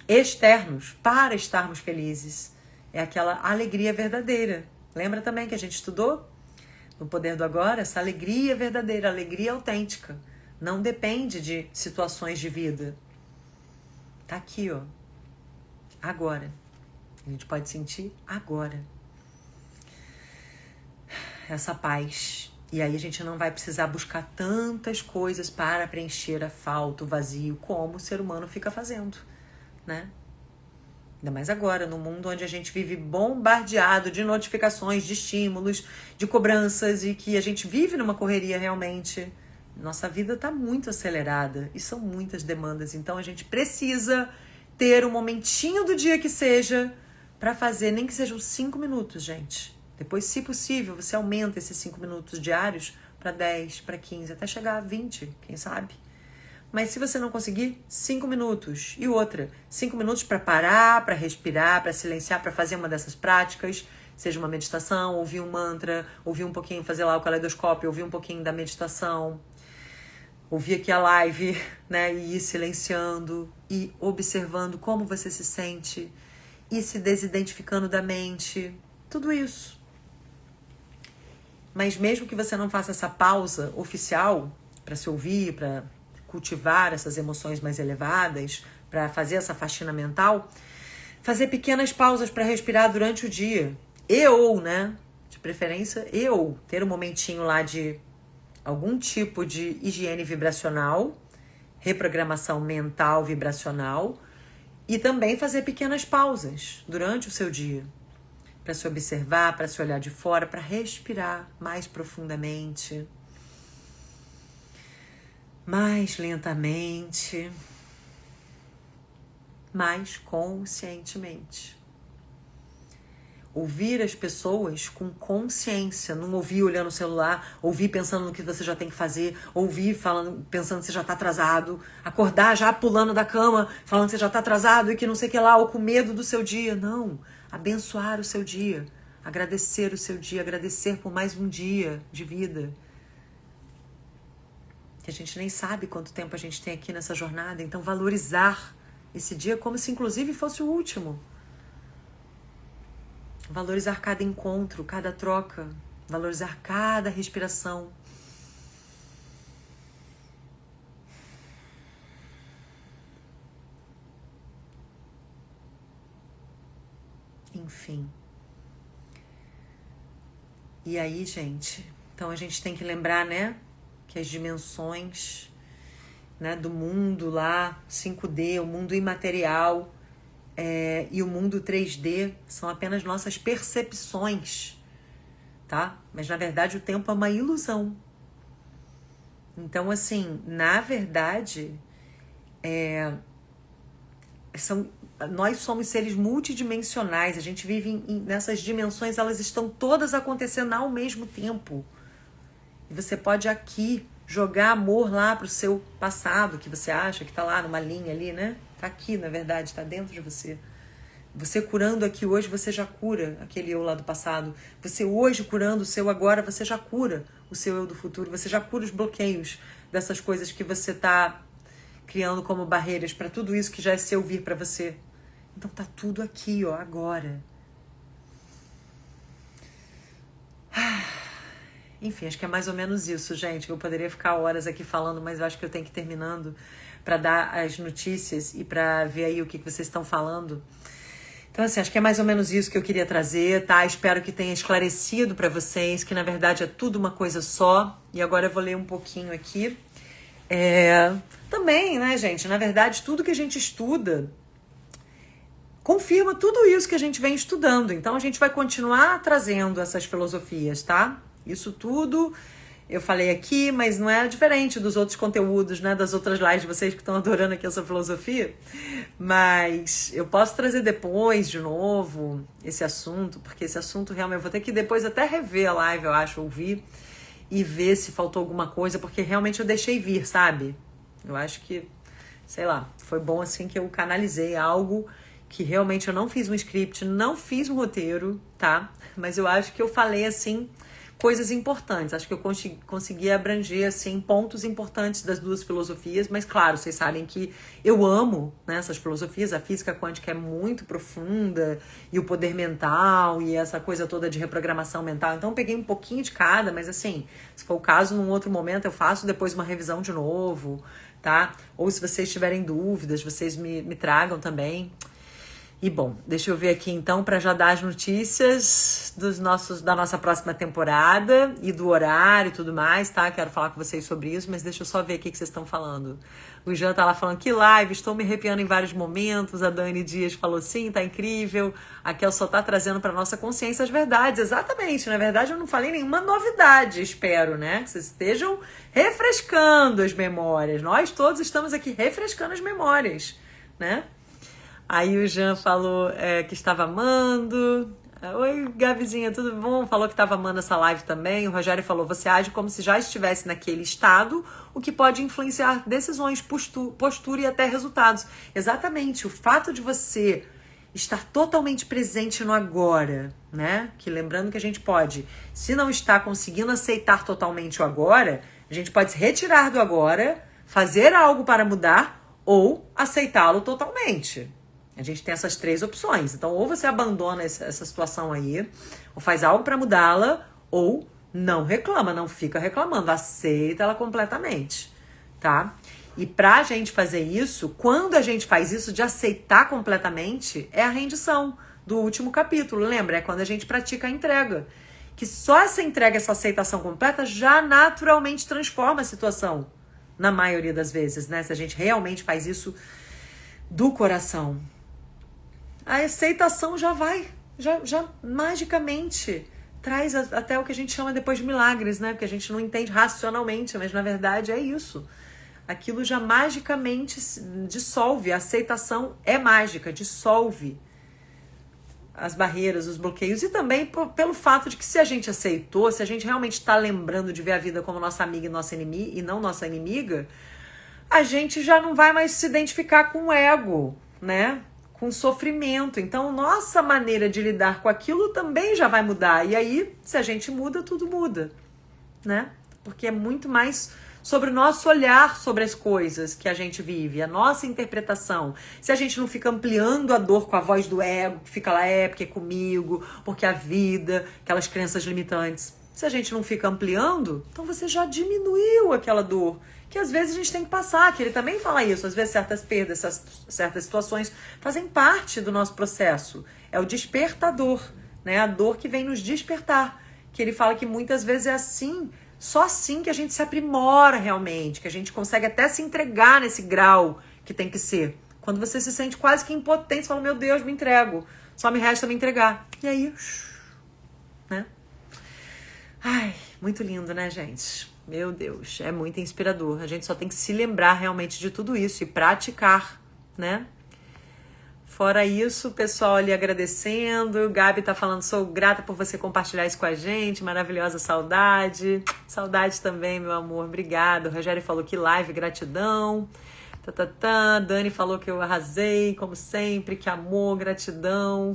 externos para estarmos felizes. É aquela alegria verdadeira. Lembra também que a gente estudou no Poder do Agora? Essa alegria verdadeira, alegria autêntica. Não depende de situações de vida. Tá aqui, ó. Agora. A gente pode sentir agora essa paz. E aí a gente não vai precisar buscar tantas coisas para preencher a falta, o vazio, como o ser humano fica fazendo, né? Ainda mais agora, no mundo onde a gente vive bombardeado de notificações, de estímulos, de cobranças, e que a gente vive numa correria realmente. Nossa vida está muito acelerada e são muitas demandas. Então a gente precisa ter um momentinho do dia que seja para fazer, nem que sejam 5 minutos, gente. Depois, se possível, você aumenta esses 5 minutos diários para 10, para 15, até chegar a 20, quem sabe? Mas se você não conseguir, 5 minutos. E outra, 5 minutos para parar, para respirar, para silenciar, para fazer uma dessas práticas, seja uma meditação, ouvir um mantra, ouvir um pouquinho, fazer lá o caleidoscópio, ouvir um pouquinho da meditação, ouvir aqui a live, né? E ir silenciando e observando como você se sente e se desidentificando da mente. Tudo isso. Mas mesmo que você não faça essa pausa oficial para se ouvir, para cultivar essas emoções mais elevadas, para fazer essa faxina mental, fazer pequenas pausas para respirar durante o dia. Né? De preferência, ter um momentinho lá de algum tipo de higiene vibracional, reprogramação mental vibracional, e também fazer pequenas pausas durante o seu dia. Para se observar, para se olhar de fora, para respirar mais profundamente, mais lentamente, mais conscientemente. Ouvir as pessoas com consciência, não ouvir olhando o celular, ouvir pensando no que você já tem que fazer, ouvir falando, pensando que você já está atrasado, acordar já pulando da cama, falando que você já está atrasado e que não sei o que lá, ou com medo do seu dia. Não. Abençoar o seu dia, agradecer o seu dia, agradecer por mais um dia de vida. Que a gente nem sabe quanto tempo a gente tem aqui nessa jornada, então valorizar esse dia como se inclusive fosse o último. Valorizar cada encontro, cada troca, valorizar cada respiração. Enfim. E aí, gente, então a gente tem que lembrar, né, que as dimensões, né, do mundo lá, 5D, o mundo imaterial, e o mundo 3D são apenas nossas percepções, tá? Mas na verdade o tempo é uma ilusão. Então, assim, na verdade, nós somos seres multidimensionais, a gente vive nessas dimensões, elas estão todas acontecendo ao mesmo tempo. E você pode aqui jogar amor lá pro seu passado, que você acha que tá lá numa linha ali, né? Tá aqui, na verdade, tá dentro de você. Você curando aqui hoje, você já cura aquele eu lá do passado. Você hoje curando o seu agora, você já cura o seu eu do futuro. Você já cura os bloqueios dessas coisas que você tá criando como barreiras para tudo isso que já é seu vir para você. Então tá tudo aqui, ó, agora. Enfim, acho que é mais ou menos isso, gente. Eu poderia ficar horas aqui falando, mas eu acho que eu tenho que ir terminando para dar as notícias e para ver aí o que vocês estão falando. Então, assim, acho que é mais ou menos isso que eu queria trazer, tá? Espero que tenha esclarecido para vocês que, na verdade, é tudo uma coisa só. E agora eu vou ler um pouquinho aqui. Também, né, gente? Na verdade, tudo que a gente estuda confirma tudo isso que a gente vem estudando. Então, a gente vai continuar trazendo essas filosofias, tá? Isso tudo eu falei aqui, mas não é diferente dos outros conteúdos, né? Das outras lives de vocês que estão adorando aqui essa filosofia. Mas eu posso trazer depois, de novo, esse assunto, porque esse assunto realmente... Eu vou ter que depois até rever a live, eu acho, ouvir, e ver se faltou alguma coisa, porque realmente eu deixei vir, sabe? Eu acho que, sei lá, foi bom assim que eu canalizei algo que realmente eu não fiz um script, não fiz um roteiro, tá? Mas eu acho que eu falei, assim, coisas importantes. Acho que eu consegui abranger, assim, pontos importantes das duas filosofias, mas claro, vocês sabem que eu amo, né, essas filosofias. A física quântica é muito profunda, e o poder mental, e essa coisa toda de reprogramação mental. Então eu peguei um pouquinho de cada, mas assim, se for o caso, num outro momento eu faço depois uma revisão de novo, tá? Ou se vocês tiverem dúvidas, vocês me tragam também. E bom, deixa eu ver aqui então para já dar as notícias da nossa próxima temporada e do horário e tudo mais, tá? Quero falar com vocês sobre isso, mas deixa eu só ver aqui o que vocês estão falando. O Jean tá lá falando que live, estou me arrepiando em vários momentos. A Dani Dias falou sim, tá incrível. A Kel só tá trazendo para nossa consciência as verdades, exatamente. Na verdade, eu não falei nenhuma novidade, espero, né? Que vocês estejam refrescando as memórias. Nós todos estamos aqui refrescando as memórias, né? Aí o Jean falou que estava amando. Oi, Gabizinha, tudo bom? Falou que estava amando essa live também. O Rogério falou, você age como se já estivesse naquele estado, o que pode influenciar decisões, postura e até resultados. Exatamente, o fato de você estar totalmente presente no agora, né? Que lembrando que a gente pode, se não está conseguindo aceitar totalmente o agora, a gente pode se retirar do agora, fazer algo para mudar ou aceitá-lo totalmente. A gente tem essas 3 opções. Então, ou você abandona essa situação aí, ou faz algo para mudá-la, ou não reclama, não fica reclamando, aceita ela completamente, tá? E pra gente fazer isso, quando a gente faz isso de aceitar completamente, é a rendição do último capítulo, lembra? É quando a gente pratica a entrega. Que só essa entrega, essa aceitação completa já naturalmente transforma a situação, na maioria das vezes, né? Se a gente realmente faz isso do coração. A aceitação já magicamente traz até o que a gente chama depois de milagres, né? Porque a gente não entende racionalmente, mas na verdade é isso. Aquilo já magicamente dissolve. A aceitação é mágica, dissolve as barreiras, os bloqueios. E também pelo fato de que se a gente aceitou, se a gente realmente está lembrando de ver a vida como nossa amiga e nossa inimiga, e não nossa inimiga, a gente já não vai mais se identificar com o ego, né? Com sofrimento. Então, nossa maneira de lidar com aquilo também já vai mudar. E aí, se a gente muda, tudo muda, né? Porque é muito mais sobre o nosso olhar sobre as coisas que a gente vive, a nossa interpretação. Se a gente não fica ampliando a dor com a voz do ego, que fica lá, porque é comigo, porque a vida, aquelas crenças limitantes. Se a gente não fica ampliando, então você já diminuiu aquela dor. Que às vezes a gente tem que passar, que ele também fala isso. Às vezes certas perdas, certas situações fazem parte do nosso processo. É o despertador, né? A dor que vem nos despertar. Que ele fala que muitas vezes é assim, só assim que a gente se aprimora realmente, que a gente consegue até se entregar nesse grau que tem que ser. Quando você se sente quase que impotente, você fala, meu Deus, me entrego. Só me resta me entregar. E aí, né? Ai, muito lindo, né, gente? Meu Deus, é muito inspirador. A gente só tem que se lembrar realmente de tudo isso e praticar, né? Fora isso, o pessoal ali agradecendo. Gabi tá falando, sou grata por você compartilhar isso com a gente. Maravilhosa saudade. Saudade também, meu amor. Obrigada. O Rogério falou que live, gratidão. Dani falou que eu arrasei, como sempre. Que amor, gratidão.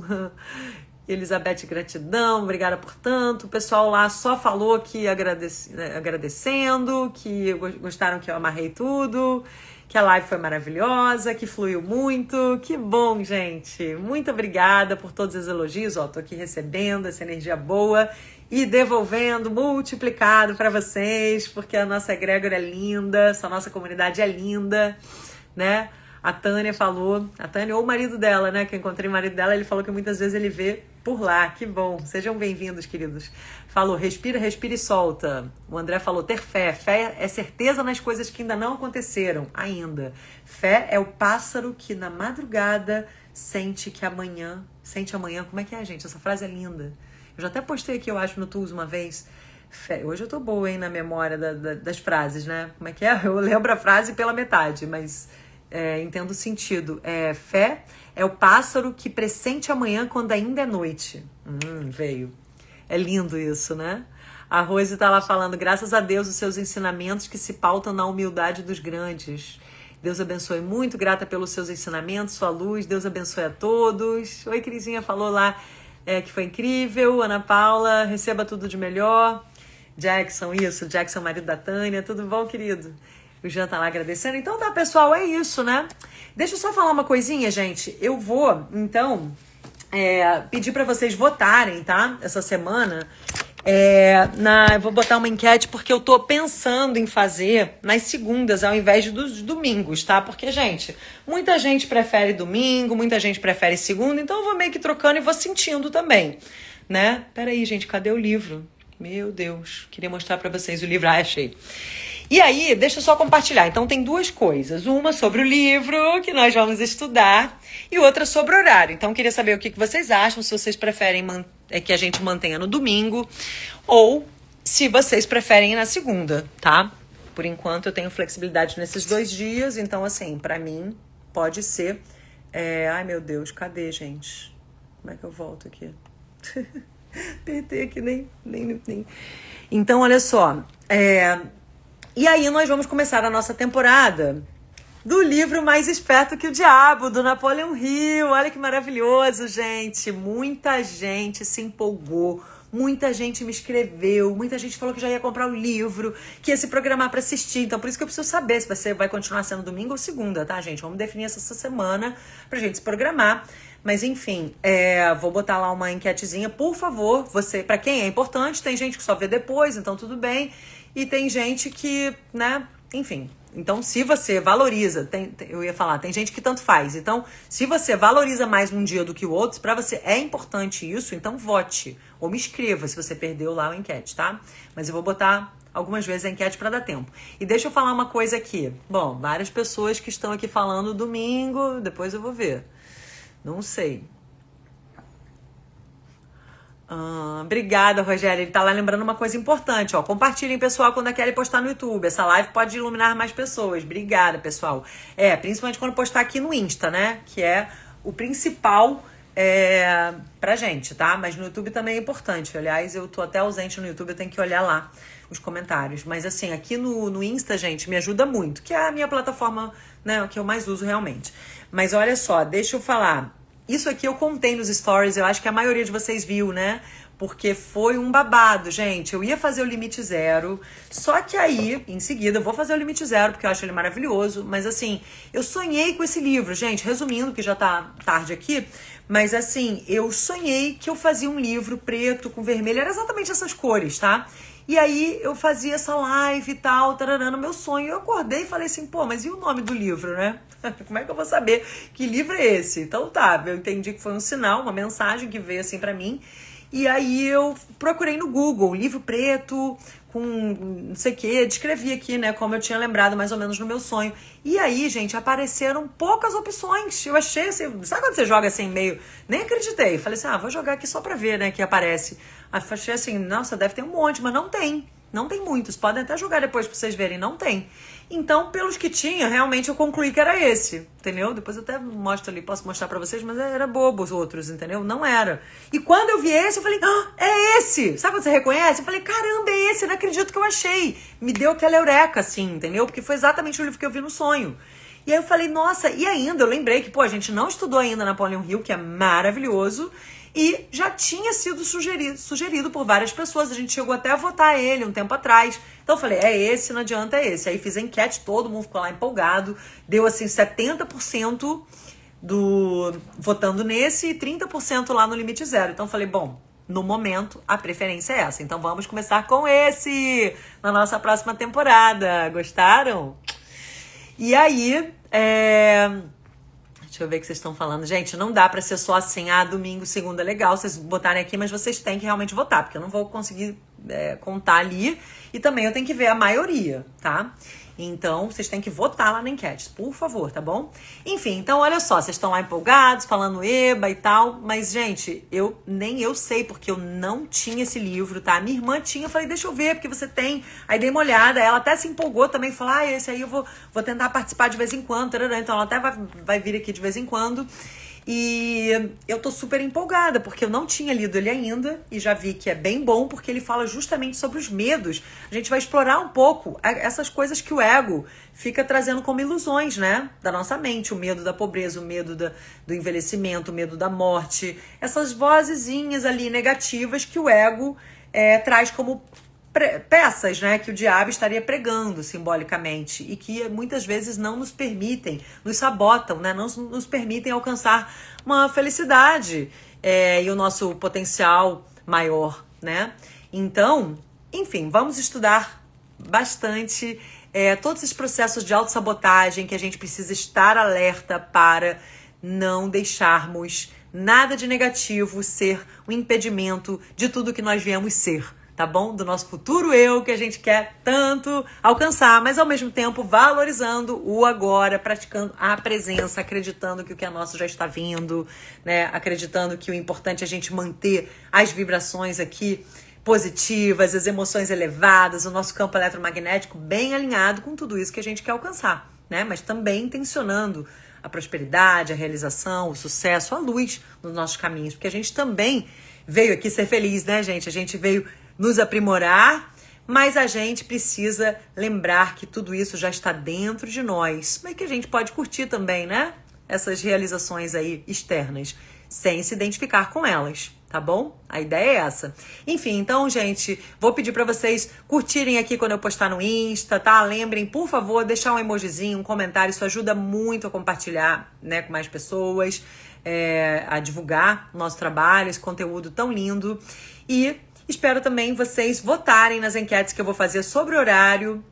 Elizabeth, gratidão, obrigada por tanto. O pessoal lá só falou que agradecendo, que gostaram que eu amarrei tudo, que a live foi maravilhosa, que fluiu muito. Que bom, gente. Muito obrigada por todos os elogios. Ó, tô aqui recebendo essa energia boa e devolvendo multiplicado para vocês, porque a nossa egrégora é linda, essa nossa comunidade é linda, né? A Tânia falou, a Tânia ou o marido dela, né? Que eu encontrei o marido dela, ele falou que muitas vezes ele vê por lá. Que bom. Sejam bem-vindos, queridos. Falou, respira, respira e solta. O André falou, ter fé. Fé é certeza nas coisas que ainda não aconteceram. Ainda. Fé é o pássaro que na madrugada sente amanhã. Como é que é, gente? Essa frase é linda. Eu já até postei aqui, eu acho, no Tools uma vez. Fé. Hoje eu tô boa, hein, na memória das frases, né? Como é que é? Eu lembro a frase pela metade, mas... entendo o sentido. Fé é o pássaro que pressente amanhã quando ainda é noite. Veio. É lindo isso, né? A Rose tá lá falando, graças a Deus, os seus ensinamentos que se pautam na humildade dos grandes. Deus abençoe muito, grata pelos seus ensinamentos, sua luz, Deus abençoe a todos. Oi, Crisinha falou lá que foi incrível. Ana Paula, receba tudo de melhor. Jackson, Jackson, marido da Tânia, tudo bom, querido? O Jean tá lá agradecendo. Então tá, pessoal, é isso, né? Deixa eu só falar uma coisinha, gente. Eu vou, então, pedir pra vocês votarem, tá? Essa semana. Eu vou botar uma enquete porque eu tô pensando em fazer nas segundas ao invés dos domingos, tá? Porque, gente, muita gente prefere domingo, muita gente prefere segunda, então eu vou meio que trocando e vou sentindo também, né? Peraí, gente, cadê o livro? Meu Deus, queria mostrar pra vocês o livro. Achei. E aí, deixa eu só compartilhar. Então, tem duas coisas. Uma sobre o livro, que nós vamos estudar, e outra sobre o horário. Então, queria saber o que vocês acham, se vocês preferem que a gente mantenha no domingo, ou se vocês preferem na segunda, tá? Por enquanto, eu tenho flexibilidade nesses 2 dias, então, assim, pra mim, pode ser Ai, meu Deus, cadê, gente? Como é que eu volto aqui? Apertei aqui, nem. Então, olha só. E aí nós vamos começar a nossa temporada do livro Mais Esperto que o Diabo, do Napoleon Hill. Olha que maravilhoso, gente. Muita gente se empolgou. Muita gente me escreveu, muita gente falou que já ia comprar o livro, que ia se programar para assistir. Então, por isso que eu preciso saber se você vai continuar sendo domingo ou segunda, tá, gente? Vamos definir essa semana pra gente se programar. Mas, enfim, vou botar lá uma enquetezinha. Por favor, você, pra quem é importante, tem gente que só vê depois, então tudo bem. E tem gente que, né, enfim... Então, se você valoriza, eu ia falar, tem gente que tanto faz. Então, se você valoriza mais um dia do que o outro, pra você é importante isso, então vote. Ou me escreva se você perdeu lá a enquete, tá? Mas eu vou botar algumas vezes a enquete pra dar tempo. E deixa eu falar uma coisa aqui. Bom, várias pessoas que estão aqui falando domingo, depois eu vou ver. Não sei. Obrigada, Rogério. Ele tá lá lembrando uma coisa importante, ó. Compartilhem, pessoal, quando querem postar no YouTube. Essa live pode iluminar mais pessoas. Obrigada, pessoal. Principalmente quando postar aqui no Insta, né? Que é o principal pra gente, tá? Mas no YouTube também é importante. Aliás, eu tô até ausente no YouTube, eu tenho que olhar lá os comentários. Mas assim, aqui no Insta, gente, me ajuda muito. Que é a minha plataforma, né? Que eu mais uso realmente. Mas olha só, deixa eu falar. Isso aqui eu contei nos stories, eu acho que a maioria de vocês viu, né? Porque foi um babado, gente. Eu ia fazer o limite zero, só que aí, em seguida, eu vou fazer o limite zero, porque eu acho ele maravilhoso. Mas assim, eu sonhei com esse livro, gente. Resumindo, que já tá tarde aqui, mas assim, eu sonhei que eu fazia um livro preto com vermelho, era exatamente essas cores, tá? E aí eu fazia essa live e tal, tarará, no meu sonho. Eu acordei e falei assim, pô, mas e o nome do livro, né? Como é que eu vou saber que livro é esse? Então tá, eu entendi que foi um sinal, uma mensagem que veio assim pra mim. E aí eu procurei no Google, livro preto, com não sei o que, descrevi aqui, né, como eu tinha lembrado mais ou menos no meu sonho. E aí, gente, apareceram poucas opções. Eu achei assim, sabe quando você joga assim meio... Nem acreditei. Falei assim, vou jogar aqui só pra ver, né, que aparece. Achei assim, nossa, deve ter um monte, mas não tem. Não tem muitos. Podem até jogar depois pra vocês verem, não tem. Então, pelos que tinha, realmente eu concluí que era esse, entendeu? Depois eu até mostro ali, posso mostrar pra vocês, mas era bobo os outros, entendeu? Não era. E quando eu vi esse, eu falei, é esse! Sabe quando você reconhece? Eu falei, caramba, é esse, não acredito que eu achei. Me deu aquela eureka, assim, entendeu? Porque foi exatamente o livro que eu vi no sonho. E aí eu falei, nossa, e ainda eu lembrei que, pô, a gente não estudou ainda Napoleon Hill, que é maravilhoso, e já tinha sido sugerido por várias pessoas. A gente chegou até a votar ele um tempo atrás. Então eu falei, é esse, não adianta, é esse. Aí fiz a enquete, todo mundo ficou lá empolgado. Deu assim 70% votando nesse e 30% lá no limite zero. Então eu falei, bom, no momento a preferência é essa. Então vamos começar com esse na nossa próxima temporada. Gostaram? E aí, deixa eu ver o que vocês estão falando. Gente, não dá pra ser só assim, domingo, segunda, legal, vocês botarem aqui, mas vocês têm que realmente votar, porque eu não vou conseguir contar ali. E também eu tenho que ver a maioria, tá? Então, vocês têm que votar lá na enquete, por favor, tá bom? Enfim, então olha só, vocês estão lá empolgados, falando eba e tal, mas, gente, nem eu sei, porque eu não tinha esse livro, tá? Minha irmã tinha, eu falei, deixa eu ver, porque você tem. Aí dei uma olhada, ela até se empolgou também, falou, esse aí eu vou tentar participar de vez em quando, tarará. Então ela até vai vir aqui de vez em quando. E eu tô super empolgada, porque eu não tinha lido ele ainda e já vi que é bem bom, porque ele fala justamente sobre os medos. A gente vai explorar um pouco essas coisas que o ego fica trazendo como ilusões, né? Da nossa mente, o medo da pobreza, o medo do envelhecimento, o medo da morte. Essas vozezinhas ali negativas que o ego traz como peças, né, que o diabo estaria pregando simbolicamente e que muitas vezes não nos permitem, nos sabotam, né, não nos permitem alcançar uma felicidade e o nosso potencial maior, né? Então, enfim, vamos estudar bastante todos esses processos de autossabotagem que a gente precisa estar alerta para não deixarmos nada de negativo ser um impedimento de tudo que nós viemos ser. Tá bom? Do nosso futuro eu, que a gente quer tanto alcançar, mas ao mesmo tempo valorizando o agora, praticando a presença, acreditando que o que é nosso já está vindo, né? Acreditando que o importante é a gente manter as vibrações aqui positivas, as emoções elevadas, o nosso campo eletromagnético bem alinhado com tudo isso que a gente quer alcançar, né? Mas também intencionando a prosperidade, a realização, o sucesso, a luz nos nossos caminhos, porque a gente também veio aqui ser feliz, né, gente? A gente veio nos aprimorar, mas a gente precisa lembrar que tudo isso já está dentro de nós, mas que a gente pode curtir também, né? Essas realizações aí externas, sem se identificar com elas, tá bom? A ideia é essa. Enfim, então, gente, vou pedir pra vocês curtirem aqui quando eu postar no Insta, tá? Lembrem, por favor, deixar um emojizinho, um comentário, isso ajuda muito a compartilhar, né, com mais pessoas, a divulgar o nosso trabalho, esse conteúdo tão lindo. E espero também vocês votarem nas enquetes que eu vou fazer sobre horário.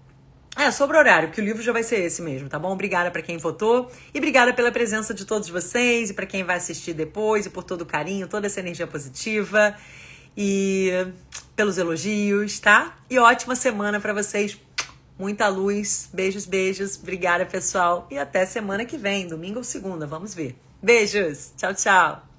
Sobre o horário, porque o livro já vai ser esse mesmo, tá bom? Obrigada pra quem votou e obrigada pela presença de todos vocês e pra quem vai assistir depois e por todo o carinho, toda essa energia positiva e pelos elogios, tá? E ótima semana pra vocês. Muita luz, beijos, beijos. Obrigada, pessoal. E até semana que vem, domingo ou segunda, vamos ver. Beijos, tchau, tchau.